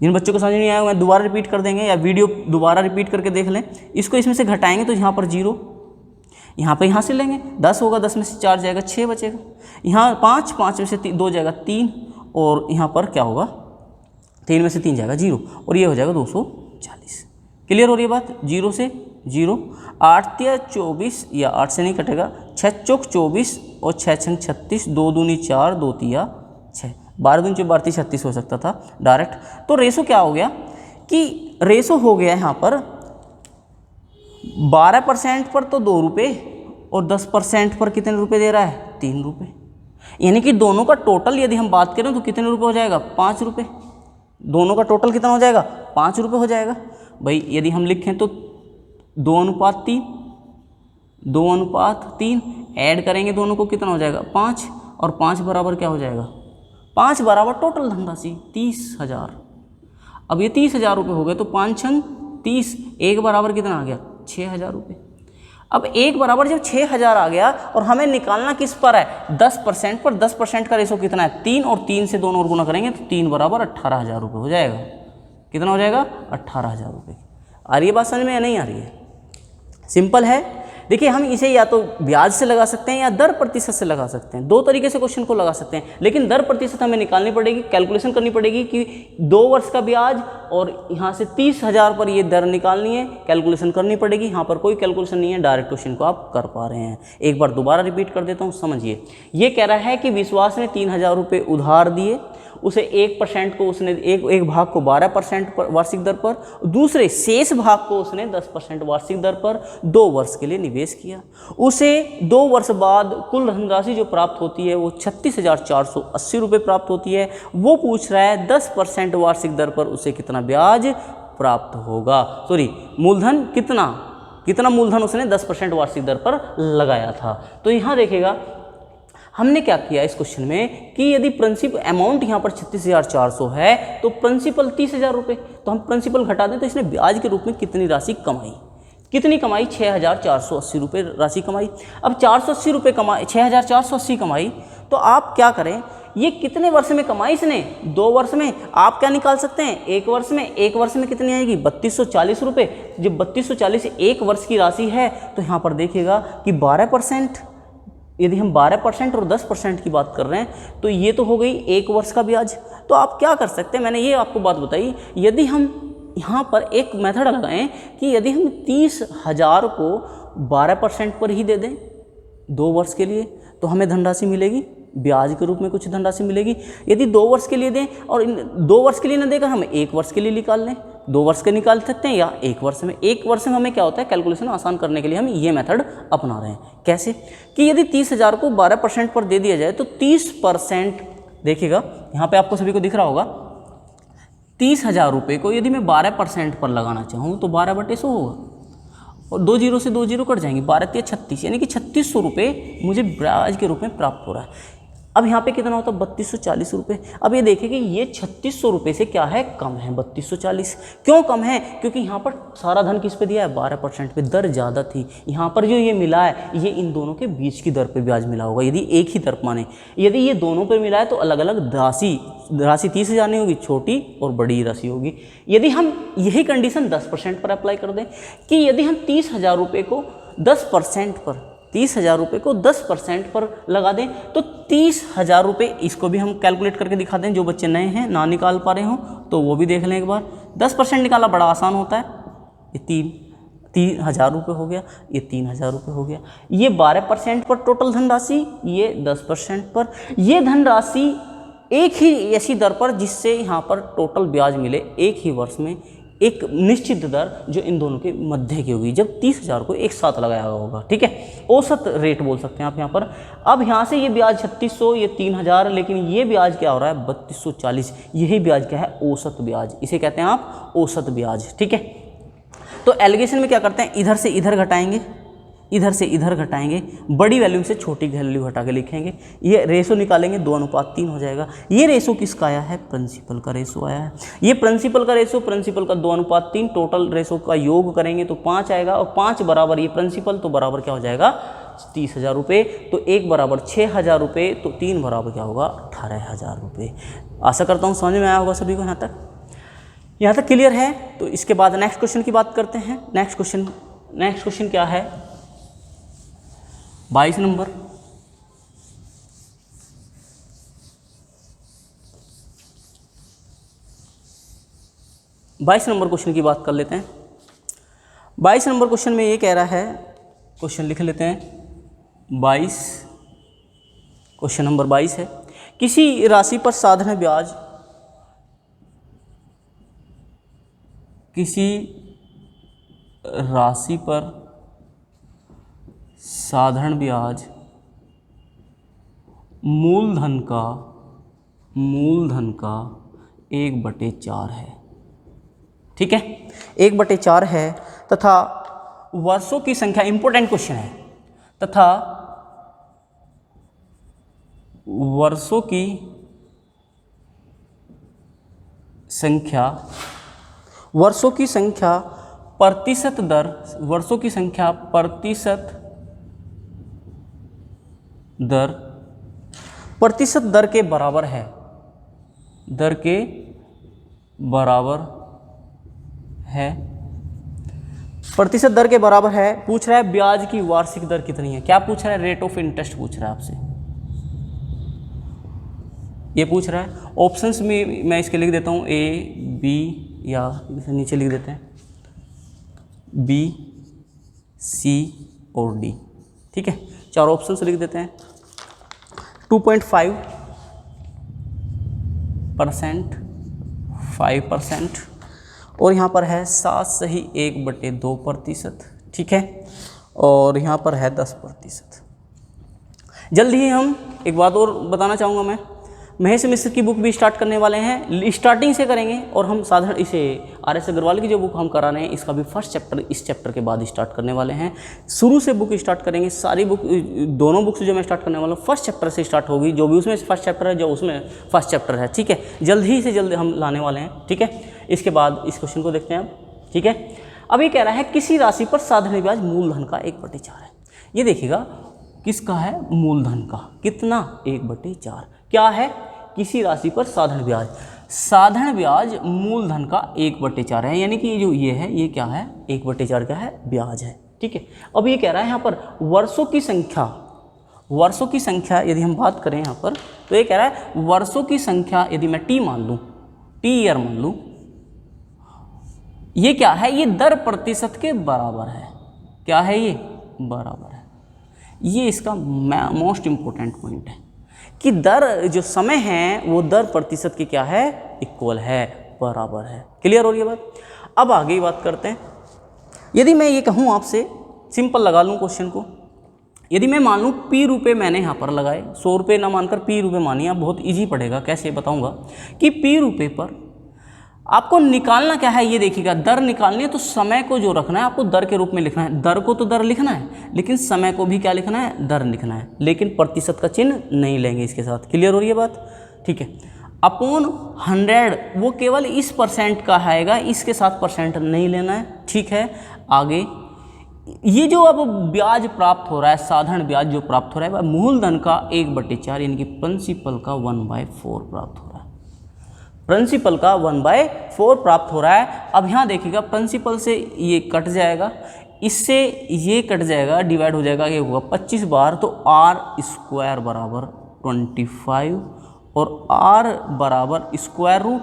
जिन बच्चों को समझ नहीं आया मैं दोबारा रिपीट कर देंगे या वीडियो दोबारा रिपीट करके देख लें। इसको इसमें से घटाएंगे तो यहाँ पर 0, यहाँ पे यहाँ से लेंगे 10 होगा, 10 में से 4 जाएगा 6 बचेगा, यहाँ 5, 5 में से 2 जाएगा 3, और यहाँ पर क्या होगा, 3 में से 3 जाएगा 0, और ये हो जाएगा 240। क्लियर हो रही है बात। 0 से 0, 8 तिया 24 या 8 से नहीं कटेगा, 6 चौक 24 और 6 छंग 36, 2 दूनी 4, 2 तिया 6, 12 दूनी 32 36 हो सकता था डायरेक्ट। तो रेशो क्या हो गया कि रेशो हो गया यहाँ पर 12% पर तो 2 रुपये और 10% पर कितने रुपए दे रहा है, 3 रुपये। यानी कि दोनों का टोटल यदि हम बात करें तो कितने रुपए हो जाएगा, 5 रुपये। दोनों का टोटल कितना हो जाएगा, 5 रुपये हो जाएगा। भाई यदि हम लिखें तो 2:3, 2:3 ऐड करेंगे दोनों को कितना हो जाएगा, 5, और 5 बराबर क्या हो जाएगा, 5 बराबर टोटल धनराशि 30,000। अब ये 30,000 रुपये हो गए तो 5 छंग 30, 1 बराबर कितना आ गया, 6,000 रुपये। अब 1 बराबर जब 6,000 आ गया और हमें निकालना किस पर है, 10% पर। 10% का रेशो कितना है, 3, और 3 से दोनों और गुना करेंगे तो 3 बराबर 18,000 रुपये हो जाएगा। कितना हो जाएगा, 18,000 रुपये। आ रही है बात समझ में या नहीं आ रही है, सिंपल है। देखिए हम इसे या तो ब्याज से लगा सकते हैं या दर प्रतिशत से लगा सकते हैं, 2 तरीके से क्वेश्चन को लगा सकते हैं। लेकिन दर प्रतिशत हमें निकालनी पड़ेगी, कैलकुलेशन करनी पड़ेगी कि 2 वर्ष का ब्याज और यहाँ से 30,000 पर ये दर निकालनी है, कैलकुलेशन करनी पड़ेगी। यहाँ पर कोई कैलकुलेशन नहीं है, डायरेक्ट क्वेश्चन को आप कर पा रहे हैं। एक बार दोबारा रिपीट कर देता हूँ, समझिए। ये कह रहा है कि विश्वास ने 3,000 रुपये उधार दिए, उसे 1% को उसने एक भाग को 12% पर वार्षिक दर पर, दूसरे शेष भाग को उसने 10% वार्षिक दर पर 2 वर्ष के लिए निवेश किया। उसे 2 वर्ष बाद कुल धनराशि जो प्राप्त होती है वो 36,480 रुपये प्राप्त होती है। वो पूछ रहा है 10% वार्षिक दर पर उसे कितना ब्याज प्राप्त होगा, सॉरी मूलधन कितना मूलधन उसने 10% वार्षिक दर पर लगाया था। तो यहाँ देखिएगा हमने क्या किया इस क्वेश्चन में कि यदि प्रिंसिपल अमाउंट यहाँ पर 36,400 है तो प्रिंसिपल 30,000 रुपये, तो हम प्रिंसिपल घटा दें तो इसने ब्याज के रूप में कितनी राशि कमाई, कितनी कमाई, 6,480 रुपये राशि कमाई। अब 480 रुपये कमाई, 6,480 कमाई, तो आप क्या करें, ये कितने वर्ष में कमाई इसने, 2 वर्ष में। आप क्या निकाल सकते हैं, 1 वर्ष में। 1 वर्ष में कितनी आएगी, 3240 रुपये। जब 3240 1 वर्ष की राशि है तो यहाँ पर देखिएगा कि 12%, यदि हम 12% और 10% की बात कर रहे हैं तो ये तो हो गई 1 वर्ष का ब्याज। तो आप क्या कर सकते हैं, मैंने ये आपको बात बताई, यदि हम यहाँ पर एक मेथड लगाएं कि यदि हम 30,000 को 12% पर ही दे दें 2 वर्ष के लिए तो हमें धनराशि मिलेगी, ब्याज के रूप में कुछ धनराशि मिलेगी। यदि 2 वर्ष के लिए दें और 2 वर्ष के लिए न देकर हम 1 वर्ष के लिए निकाल लें, 2 वर्ष के निकाल सकते हैं या 1 वर्ष में। 1 वर्ष में हमें क्या होता है, कैलकुलेशन आसान करने के लिए हम ये मेथड अपना रहे हैं। कैसे कि यदि 30,000 को 12% पर दे दिया जाए तो 30%, देखिएगा यहाँ पे आपको सभी को दिख रहा होगा, 30,000 रुपये को यदि मैं 12% पर लगाना चाहूँ तो 12/100 होगा, और 2 जीरो से 2 जीरो कट जाएंगे, 12 तिया 36, यानी कि 3600 रुपये मुझे ब्याज के रूप में प्राप्त हो रहा है। अब यहाँ पे कितना होता है 3240 रुपये। अब ये देखिए कि ये 3600 रुपये से क्या है, कम है 3240। क्यों कम है? क्योंकि यहाँ पर सारा धन किस पे दिया है, 12% पे, दर ज़्यादा थी। यहाँ पर जो ये मिला है ये इन दोनों के बीच की दर पे ब्याज मिला होगा, यदि एक ही दर माने। यदि ये दोनों पे मिला है तो अलग अलग राशि 30,000 नहीं होगी, छोटी और बड़ी राशि होगी। यदि हम यही कंडीशन 10% पर अप्लाई कर दें कि यदि हम 30,000 रुपये को 10% पर 30,000 रुपये को 10% पर लगा दें तो 30,000 रुपये, इसको भी हम कैलकुलेट करके दिखा दें। जो बच्चे नए हैं ना निकाल पा रहे हों तो वो भी देख लें एक बार। 10% निकालना बड़ा आसान होता है। ये 3,000 रुपये हो गया, ये 3,000 रुपये हो गया। ये 12% पर टोटल धनराशि, ये 10% पर। ये धनराशि एक ही ऐसी दर पर जिससे यहाँ पर टोटल ब्याज मिले एक ही वर्ष में, एक निश्चित दर जो इन दोनों के मध्य की होगी, जब 30,000 को एक साथ लगाया होगा। ठीक है, औसत रेट बोल सकते हैं आप यहाँ पर। अब यहाँ से ये ब्याज 3600, ये 3,000, लेकिन ये ब्याज क्या हो रहा है 3240। यही ब्याज क्या है, औसत ब्याज, इसे कहते हैं आप औसत ब्याज। ठीक है, तो एलिगेशन में क्या करते हैं, इधर से इधर घटाएंगे, इधर से इधर घटाएंगे, बड़ी वैल्यू से छोटी वैल्यू घटा के लिखेंगे। ये रेशो निकालेंगे, 2:3 हो जाएगा। ये रेशो किसका आया है, प्रिंसिपल का रेशो आया है। ये प्रिंसिपल का रेशो, प्रिंसिपल का 2:3, टोटल रेशो का योग करेंगे तो 5 आएगा, और 5 बराबर ये प्रिंसिपल, तो बराबर क्या हो जाएगा 30,000 रुपये। तो 1 बराबर 6,000 रुपये, तो 3 बराबर क्या होगा 18,000 रुपये। आशा करता हूँ समझ में आया होगा सभी को। यहाँ तक क्लियर है। तो इसके बाद नेक्स्ट क्वेश्चन की बात करते हैं। नेक्स्ट क्वेश्चन क्या है, 22 नंबर। क्वेश्चन की बात कर लेते हैं। 22 नंबर क्वेश्चन में ये कह रहा है, क्वेश्चन लिख लेते हैं 22, क्वेश्चन नंबर 22 है, किसी राशि पर साधारण ब्याज, किसी राशि पर साधारण ब्याज मूलधन का 1/4 है। ठीक है, 1/4 है, तथा वर्षों की संख्या, इंपॉर्टेंट क्वेश्चन है, तथा वर्षों की संख्या प्रतिशत दर के बराबर है, प्रतिशत दर के बराबर है। पूछ रहा है ब्याज की वार्षिक दर कितनी है। क्या पूछ रहा है, रेट ऑफ इंटरेस्ट पूछ रहा है आपसे, ये पूछ रहा है। ऑप्शंस में मैं इसके लिख देता हूँ A, B, या नीचे लिख देते हैं B, C और D। ठीक है, 4 ऑप्शंस लिख देते हैं। 2.5%, 5%, और यहाँ पर है 7 सही 1/2%। ठीक है, और यहाँ पर है 10%। जल्द ही हम एक बात और बताना चाहूँगा, मैं महेश मिश्र की बुक भी स्टार्ट करने वाले हैं, स्टार्टिंग से करेंगे। और हम साधारण इसे RS अग्रवाल की जो बुक हम करा रहे हैं, इसका भी फर्स्ट चैप्टर इस चैप्टर के बाद स्टार्ट करने वाले हैं। शुरू से बुक स्टार्ट करेंगे, सारी बुक, दोनों बुक्स जो मैं स्टार्ट करने वाला हूँ फर्स्ट चैप्टर से स्टार्ट होगी, जो भी उसमें फर्स्ट चैप्टर है, जो उसमें फर्स्ट चैप्टर है। ठीक है, जल्द ही से जल्द हम लाने वाले हैं। ठीक है, इसके बाद इस क्वेश्चन को देखते हैं अब। ठीक है, अब ये कह रहा है किसी राशि पर साधारण ब्याज मूलधन का 1/4 है। ये देखिएगा किसका है, मूलधन का, कितना 1/4 क्या है, किसी राशि पर साधारण ब्याज मूलधन का 1/4 है, यानी कि जो ये है, ये क्या है 1/4 क्या है, ब्याज है। ठीक है, अब ये कह रहा है यहाँ पर वर्षों की संख्या यदि हम बात करें यहाँ पर, तो ये कह रहा है वर्षों की संख्या यदि मैं T मान लूँ, T ईयर मान लूँ, ये क्या है, ये दर प्रतिशत के बराबर है। क्या है, ये बराबर है। ये इसका मोस्ट इंपॉर्टेंट पॉइंट है कि दर जो समय है वो दर प्रतिशत की क्या है, इक्वल है, बराबर है। क्लियर हो रही है बात। अब आगे बात करते हैं। यदि मैं ये कहूँ आपसे, सिंपल लगा लूँ क्वेश्चन को, यदि मैं मान लूँ P रुपये मैंने यहाँ पर लगाए, 100 रुपये ना मानकर P रुपये मानिए, आप बहुत इजी पड़ेगा, कैसे बताऊँगा कि P रुपये पर आपको निकालना क्या है ये देखिएगा, दर निकालनी है तो समय को जो रखना है आपको दर के रूप में लिखना है। दर को तो दर लिखना है, लेकिन समय को भी क्या लिखना है, दर लिखना है, लेकिन प्रतिशत का चिन्ह नहीं लेंगे इसके साथ। क्लियर हो रही है बात? ठीक है। अपॉन 100 वो केवल इस परसेंट का आएगा, इसके साथ परसेंट नहीं लेना है। ठीक है, आगे ये जो अब ब्याज प्राप्त हो रहा है, साधारण ब्याज जो प्राप्त हो रहा है वह मूलधन का 1/4 यानी कि प्रिंसिपल का 1/4 प्राप्त हो रहा है। प्रिंसिपल का 1/4 प्राप्त हो रहा है। अब यहाँ देखिएगा प्रिंसिपल से ये कट जाएगा, इससे ये कट जाएगा, डिवाइड हो जाएगा, ये होगा 25 बार, तो r² बराबर 25 और r बराबर स्क्वायर रूट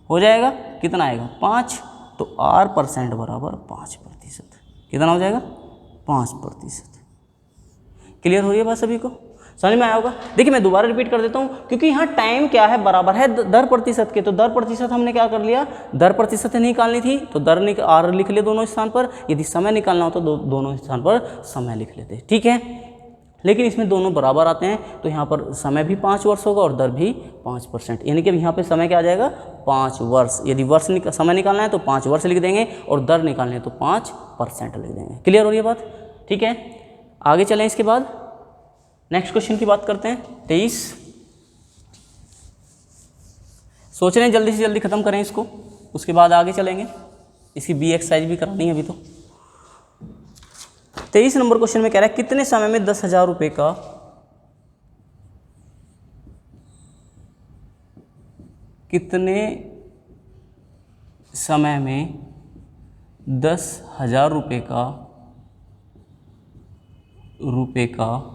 हो जाएगा, कितना आएगा 5, तो r% बराबर 5%। कितना हो जाएगा 5%। क्लियर हो रही है बात सभी को? समझ में आया होगा? देखिए मैं दोबारा रिपीट कर देता हूँ, क्योंकि यहाँ टाइम क्या है, बराबर है दर प्रतिशत के, तो दर प्रतिशत हमने क्या कर लिया, दर प्रतिशत निकालनी थी तो दर आर लिख ले दोनों स्थान पर, यदि समय निकालना हो तो दोनों स्थान पर समय लिख लेते। ठीक है, लेकिन इसमें दोनों बराबर आते हैं, तो यहाँ पर समय भी 5 वर्ष होगा और दर भी 5%, यानी कि यहाँ पे समय क्या आ जाएगा 5 वर्ष। यदि समय निकालना है तो 5 वर्ष लिख देंगे और दर निकालना है तो 5% लिख देंगे। क्लियर हो रही है बात? ठीक है, आगे चलें। इसके बाद नेक्स्ट क्वेश्चन की बात करते हैं। 23 सोच रहे हैं जल्दी से जल्दी खत्म करें इसको, उसके बाद आगे चलेंगे। इसकी बी एक्सरसाइज भी करानी है अभी। तो 23 नंबर क्वेश्चन में कह रहा है कितने समय में 10,000 रुपये का कितने समय में 10,000 रुपये का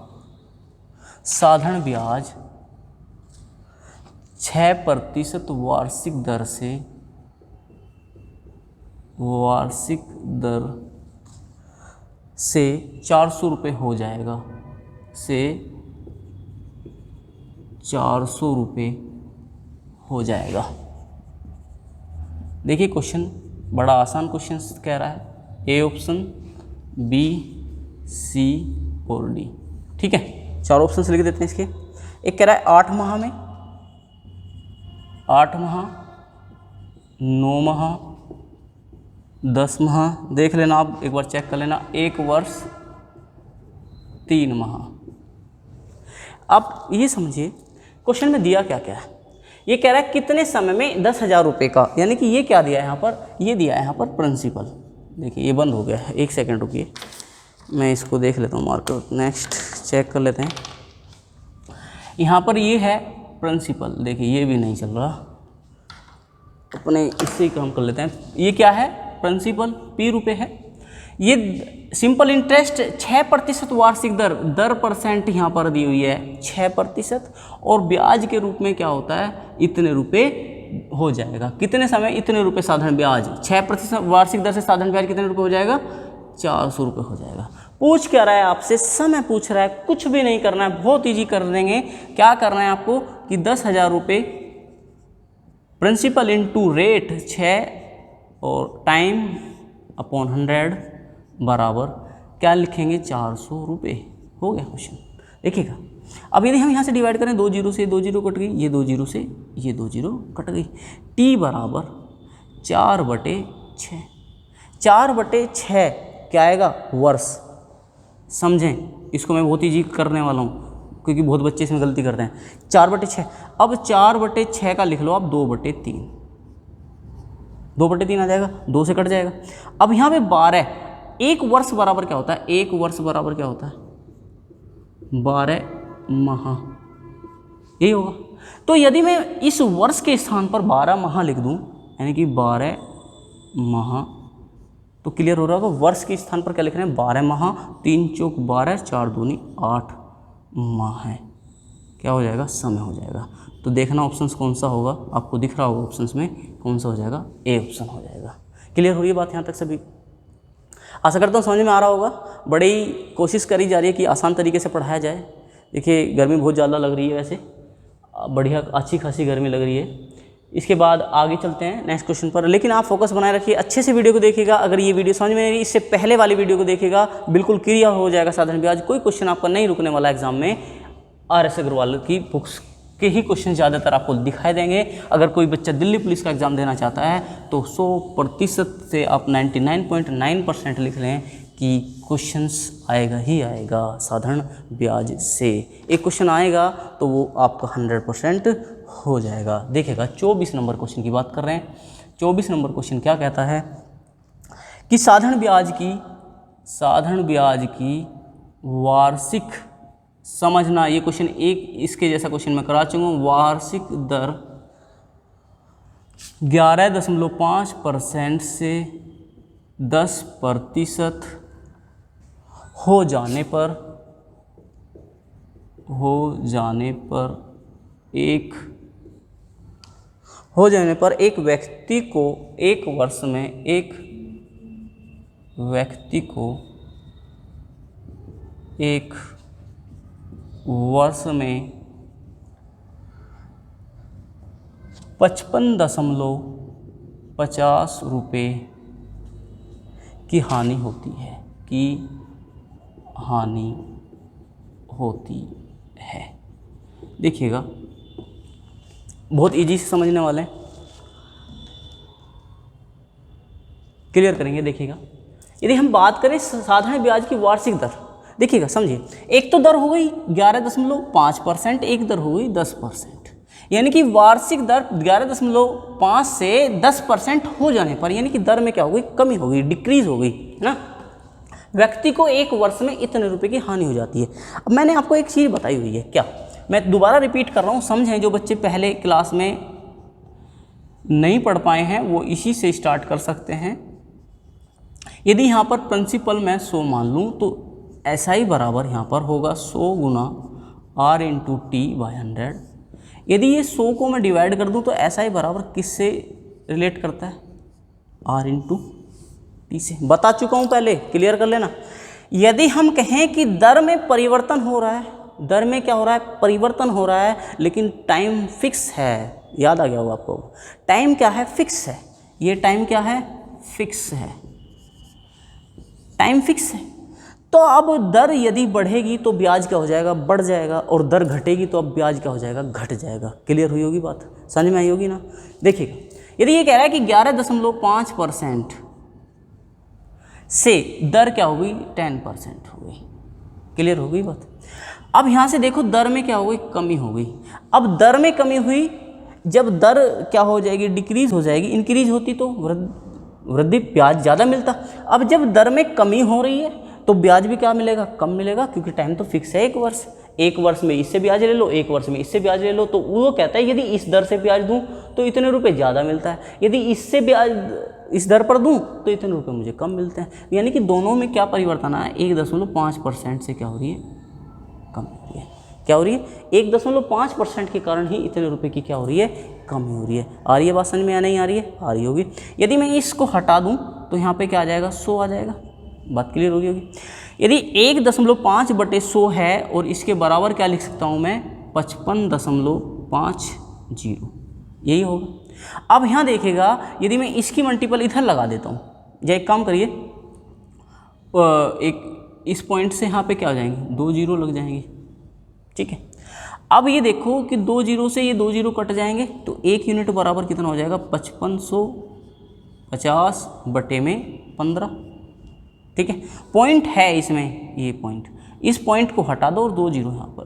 साधारण ब्याज 6% वार्षिक दर से 400 रुपये हो जाएगा, से 400 रुपये हो जाएगा। देखिए क्वेश्चन बड़ा आसान क्वेश्चन कह रहा है, ए ऑप्शन, बी, सी और डी। ठीक है, 4 ऑप्शन से लिख देते हैं इसके। एक कह रहा है 8 माह में, 8 माह, 9 माह, 10 माह, देख लेना आप एक बार चेक कर लेना, 1 वर्ष, 3 माह। अब ये समझिए क्वेश्चन में दिया क्या क्या है। ये कह रहा है कितने समय में 10,000 रुपये का, यानी कि ये क्या दिया है यहाँ पर, ये दिया है यहाँ पर प्रिंसिपल। देखिए ये बंद हो गया है, 1 सेकंड रुकिए, मैं इसको देख लेता हूँ मार्कर, नेक्स्ट चेक कर लेते हैं। यहाँ पर ये है प्रिंसिपल, देखिए ये भी नहीं चल रहा, अपने इससे ही काम कर लेते हैं। ये क्या है प्रिंसिपल, P रुपये है। ये सिंपल इंटरेस्ट 6% वार्षिक दर परसेंट यहाँ पर दी हुई है 6%, और ब्याज के रूप में क्या होता है, इतने रुपए हो जाएगा। कितने समय, इतने रुपए साधारण ब्याज, 6% वार्षिक दर से साधारण ब्याज कितने रुपए हो जाएगा, 400 रुपये हो जाएगा। पूछ क्या रहा है आपसे, समय पूछ रहा है, कुछ भी नहीं करना है, बहुत ईजी कर देंगे। क्या करना है आपको कि 10,000 रुपये प्रिंसिपल इंटू रेट 6 और टाइम अपॉन 100 बराबर क्या लिखेंगे, 400 रुपये। हो गया क्वेश्चन। देखिएगा अब यदि हम यहाँ से डिवाइड करें, 2 जीरो से 2 जीरो कट गई, ये 2 जीरो से ये 2 जीरो कट गई, टी बराबर 4/6। 4/6 क्या आएगा, वर्ष। समझें इसको, मैं बहुत ईजी करने वाला हूँ क्योंकि बहुत बच्चे इसमें गलती करते हैं। 4/6, अब 4/6 का लिख लो आप 2/3, 2/3 आ जाएगा, 2 से कट जाएगा। अब यहाँ पे 12, 1 वर्ष बराबर क्या होता है, 1 वर्ष बराबर क्या होता है, 12 माह, यही होगा। तो यदि मैं इस वर्ष के स्थान पर 12 माह लिख दूं, यानी कि 12 माह, तो क्लियर हो रहा होगा। वर्ष के स्थान पर क्या लिख रहे हैं, 12 माह, 3 चौक 12, 4 दूनी 8 माह है, क्या हो जाएगा, समय हो जाएगा। तो देखना ऑप्शंस कौन सा होगा, आपको दिख रहा होगा ऑप्शंस में कौन सा हो जाएगा, ए ऑप्शन हो जाएगा। क्लियर हो रही है बात यहाँ तक सभी? आशा करता हूँ समझ में आ रहा होगा। बड़ी कोशिश करी जा रही है कि आसान तरीके से पढ़ाया जाए। देखिए गर्मी बहुत ज़्यादा लग रही है, वैसे बढ़िया अच्छी खासी गर्मी लग रही है। इसके बाद आगे चलते हैं नेक्स्ट क्वेश्चन पर, लेकिन आप फोकस बनाए रखिए, अच्छे से वीडियो को देखिएगा। अगर ये वीडियो समझ में नहीं, इससे पहले वाली वीडियो को देखिएगा, बिल्कुल क्लियर हो जाएगा साधारण ब्याज। कोई क्वेश्चन आपका नहीं रुकने वाला एग्जाम में। RS अग्रवाल की बुक्स के ही क्वेश्चन ज़्यादातर आपको दिखाई देंगे। अगर कोई बच्चा दिल्ली पुलिस का एग्ज़ाम देना चाहता है तो 100% से आप 99.9% लिख लें कि क्वेश्चंस आएगा ही आएगा साधारण ब्याज से। एक क्वेश्चन आएगा तो वो आपका 100% हो जाएगा। देखिएगा 24 नंबर क्वेश्चन की बात कर रहे हैं। 24 नंबर क्वेश्चन क्या कहता है कि साधारण ब्याज की वार्षिक, समझना ये क्वेश्चन एक इसके जैसा क्वेश्चन मैं करा चुका हूँ। वार्षिक दर 11.5% से 10% हो जाने पर एक व्यक्ति को एक वर्ष में 55.50 रुपये की हानि होती है। देखिएगा बहुत इजी से समझने वाले हैं, क्लियर करेंगे। देखिएगा यदि हम बात करें साधारण ब्याज की वार्षिक दर, देखिएगा समझिए, एक तो दर हो गई 11.5%, एक दर हो गई 10%, यानी कि वार्षिक दर 11.5 से 10% हो जाने पर यानी कि दर में क्या हो गई, कमी हो गई, डिक्रीज हो गई, है ना। व्यक्ति को एक वर्ष में इतने रुपए की हानि हो जाती है। अब मैंने आपको एक चीज़ बताई हुई है, क्या मैं दोबारा रिपीट कर रहा हूँ, समझें। जो बच्चे पहले क्लास में नहीं पढ़ पाए हैं वो इसी से स्टार्ट कर सकते हैं। यदि यहाँ पर प्रिंसिपल मैं 100 मान लूँ तो SI बराबर यहाँ पर होगा 100 गुना R इंटू टी बाई 100। यदि ये 100 को मैं डिवाइड कर दूँ तो SI बराबर किससे रिलेट करता है, R इंटू टी से। बता चुका हूँ पहले, क्लियर कर लेना। यदि हम कहें कि दर में परिवर्तन हो रहा है, दर में क्या हो रहा है, परिवर्तन हो रहा है, लेकिन टाइम फिक्स है, याद आ गया होगा आपको, टाइम क्या है, फिक्स है। ये टाइम क्या है, फिक्स है, टाइम फिक्स है। तो अब दर यदि बढ़ेगी तो ब्याज क्या हो जाएगा, बढ़ जाएगा, और दर घटेगी तो अब ब्याज क्या हो जाएगा, घट जाएगा। क्लियर हुई होगी बात, समझ में आई होगी ना। देखिएगा यदि ये कह रहा है कि 11.5% से दर क्या हो गई, 10% हो गई। क्लियर हो गई बात। अब यहाँ से देखो दर में क्या हो गई, कमी हो गई। अब दर में कमी हुई, जब दर क्या हो जाएगी, डिक्रीज हो जाएगी, इंक्रीज होती तो वृद्धि, ब्याज ज़्यादा मिलता। अब जब दर में कमी हो रही है तो ब्याज भी क्या मिलेगा, कम मिलेगा, क्योंकि टाइम तो फिक्स है, एक वर्ष में इससे ब्याज ले लो, एक वर्ष में इससे ब्याज ले लो। तो वो कहता है यदि इस दर से ब्याज दूं तो इतने रुपए ज़्यादा मिलता है, यदि इससे ब्याज इस दर पर दूं तो इतने रुपए मुझे कम मिलते हैं। यानी कि दोनों में क्या परिवर्तन आया, 1.5% से क्या हो रही है, कम हो रही है। क्या हो रही है, 1.5% के कारण ही इतने रुपए की क्या हो रही है, कमी हो रही है। आ रही है बात समझ में या नहीं आ रही है, आ रही होगी। यदि मैं इसको हटा दूं तो यहाँ पे क्या आ जाएगा, 100 आ जाएगा। बात क्लियर होगी। यदि 1.5/100 है और इसके बराबर क्या लिख सकता हूँ मैं, 55.50, यही होगा। अब यहाँ देखिएगा यदि मैं इसकी मल्टीपल इधर लगा देता हूँ, या एक काम करिए, एक इस पॉइंट से यहाँ पे क्या हो जाएंगे, 2 जीरो लग जाएंगे, ठीक है। अब ये देखो कि 2 जीरो से ये 2 जीरो कट जाएंगे तो 1 यूनिट बराबर कितना हो जाएगा, 5550/15, ठीक है। पॉइंट है इसमें, ये पॉइंट, इस पॉइंट को हटा दो और 2 जीरो यहाँ पर,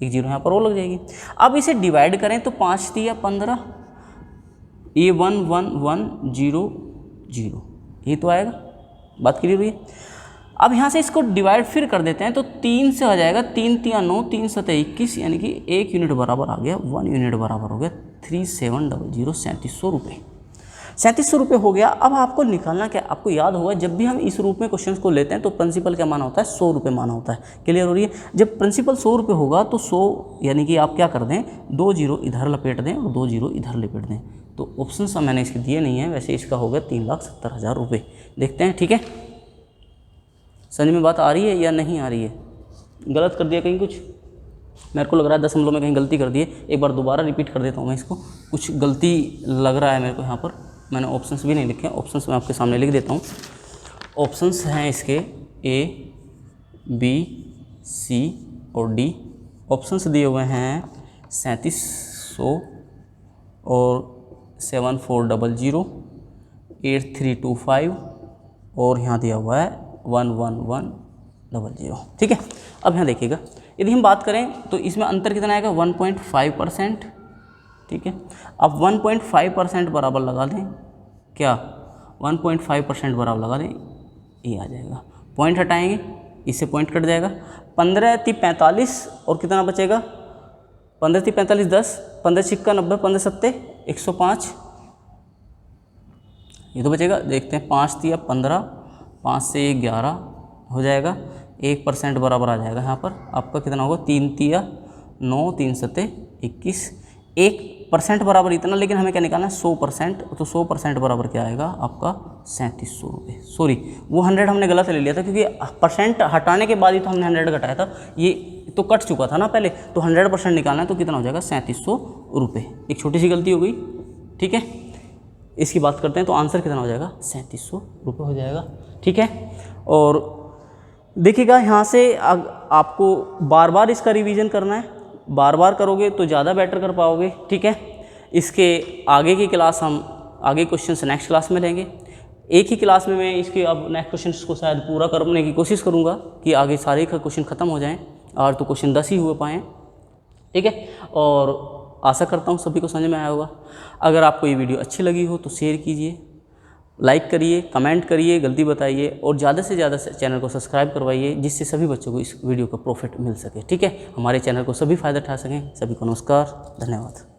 1 जीरो यहाँ पर वो लग जाएगी। अब इसे डिवाइड करें तो 5 तिया 15, ये 11100, ये तो आएगा। बात क्लियर हुई है। अब यहाँ से इसको डिवाइड फिर कर देते हैं तो 3 से आ जाएगा, 3 तिया 9, 3 सतह 21, यानी कि 1 यूनिट बराबर आ गया, 1 यूनिट बराबर हो गया 3700, 3700 रुपये, 3700 रुपये हो गया। अब आपको निकालना क्या, आपको याद होगा जब भी हम इस रूप में क्वेश्चंस को लेते हैं तो प्रिंसिपल क्या माना होता है, 100 रुपये माना होता है। क्लियर हो रही है। जब प्रिंसिपल 100 रुपये होगा तो 100 यानी कि आप क्या कर दें, 2 जीरो इधर लपेट दें और 2 जीरो इधर लपेट दें। तो ऑप्शन मैंने इसके दिए नहीं है, वैसे इसका हो गया 3,70,000 रुपये। देखते हैं, ठीक है, समझ में बात आ रही है या नहीं आ रही है। गलत कर दिया कहीं कुछ, मेरे को लग रहा है दशमलव में कहीं गलती कर दी है। एक बार दोबारा रिपीट कर देता हूँ मैं इसको, कुछ गलती लग रहा है मेरे को यहाँ पर। मैंने ऑप्शंस भी नहीं लिखे, ऑप्शंस मैं आपके सामने लिख देता हूँ। ऑप्शंस हैं इसके A, B, C और D। ऑप्शंस दिए हुए हैं 3700 और 7400 8325 और यहाँ दिया हुआ है 11100। ठीक है, अब यहाँ देखिएगा, यदि हम बात करें तो इसमें अंतर कितना आएगा 1.5%। ठीक है, अब 1.5% बराबर लगा दें, क्या 1.5% बराबर लगा दें, ये आ जाएगा। पॉइंट हटाएंगे, इससे पॉइंट कट जाएगा। 15 × 45 और कितना बचेगा, 15 × 45 10, 15 × 90, 15 7 105, ये तो बचेगा। देखते हैं 5 × 15, 5 से 11 हो जाएगा, 1% बराबर आ जाएगा। यहाँ पर आपका कितना होगा, 3 × 9, 3 7 21, 1% बराबर इतना, लेकिन हमें क्या निकालना है 100%। तो 100% बराबर क्या आएगा आपका 3700 रुपये। सॉरी, वो 100 हमने गलत ले लिया था, क्योंकि परसेंट हटाने के बाद ही तो हमने 100 घटाया था, ये तो कट चुका था ना पहले, तो 100% निकालना है, तो कितना हो जाएगा 3700 रुपये। एक छोटी सी गलती हो गई। ठीक है, इसकी बात करते हैं, तो आंसर कितना हो जाएगा 3700 रुपये हो जाएगा। ठीक है, और देखिएगा यहाँ से आपको बार बार इसका रिवीजन करना है, बार बार करोगे तो ज़्यादा बेटर कर पाओगे। ठीक है, इसके आगे की क्लास हम आगे क्वेश्चंस नेक्स्ट क्लास में लेंगे। एक ही क्लास में मैं इसके अब नेक्स्ट क्वेश्चंस को शायद पूरा करने की कोशिश करूँगा कि आगे सारे का क्वेश्चन ख़त्म हो जाएं, और तो क्वेश्चन 10 ही हो पाएँ। ठीक है, और आशा करता हूँ सभी को समझ में आया होगा। अगर आपको ये वीडियो अच्छी लगी हो तो शेयर कीजिए, लाइक करिए, कमेंट करिए, गलती बताइए, और ज़्यादा से ज़्यादा चैनल को सब्सक्राइब करवाइए, जिससे सभी बच्चों को इस वीडियो का प्रॉफिट मिल सके। ठीक है, हमारे चैनल को सभी फ़ायदा उठा सकें। सभी को नमस्कार, धन्यवाद।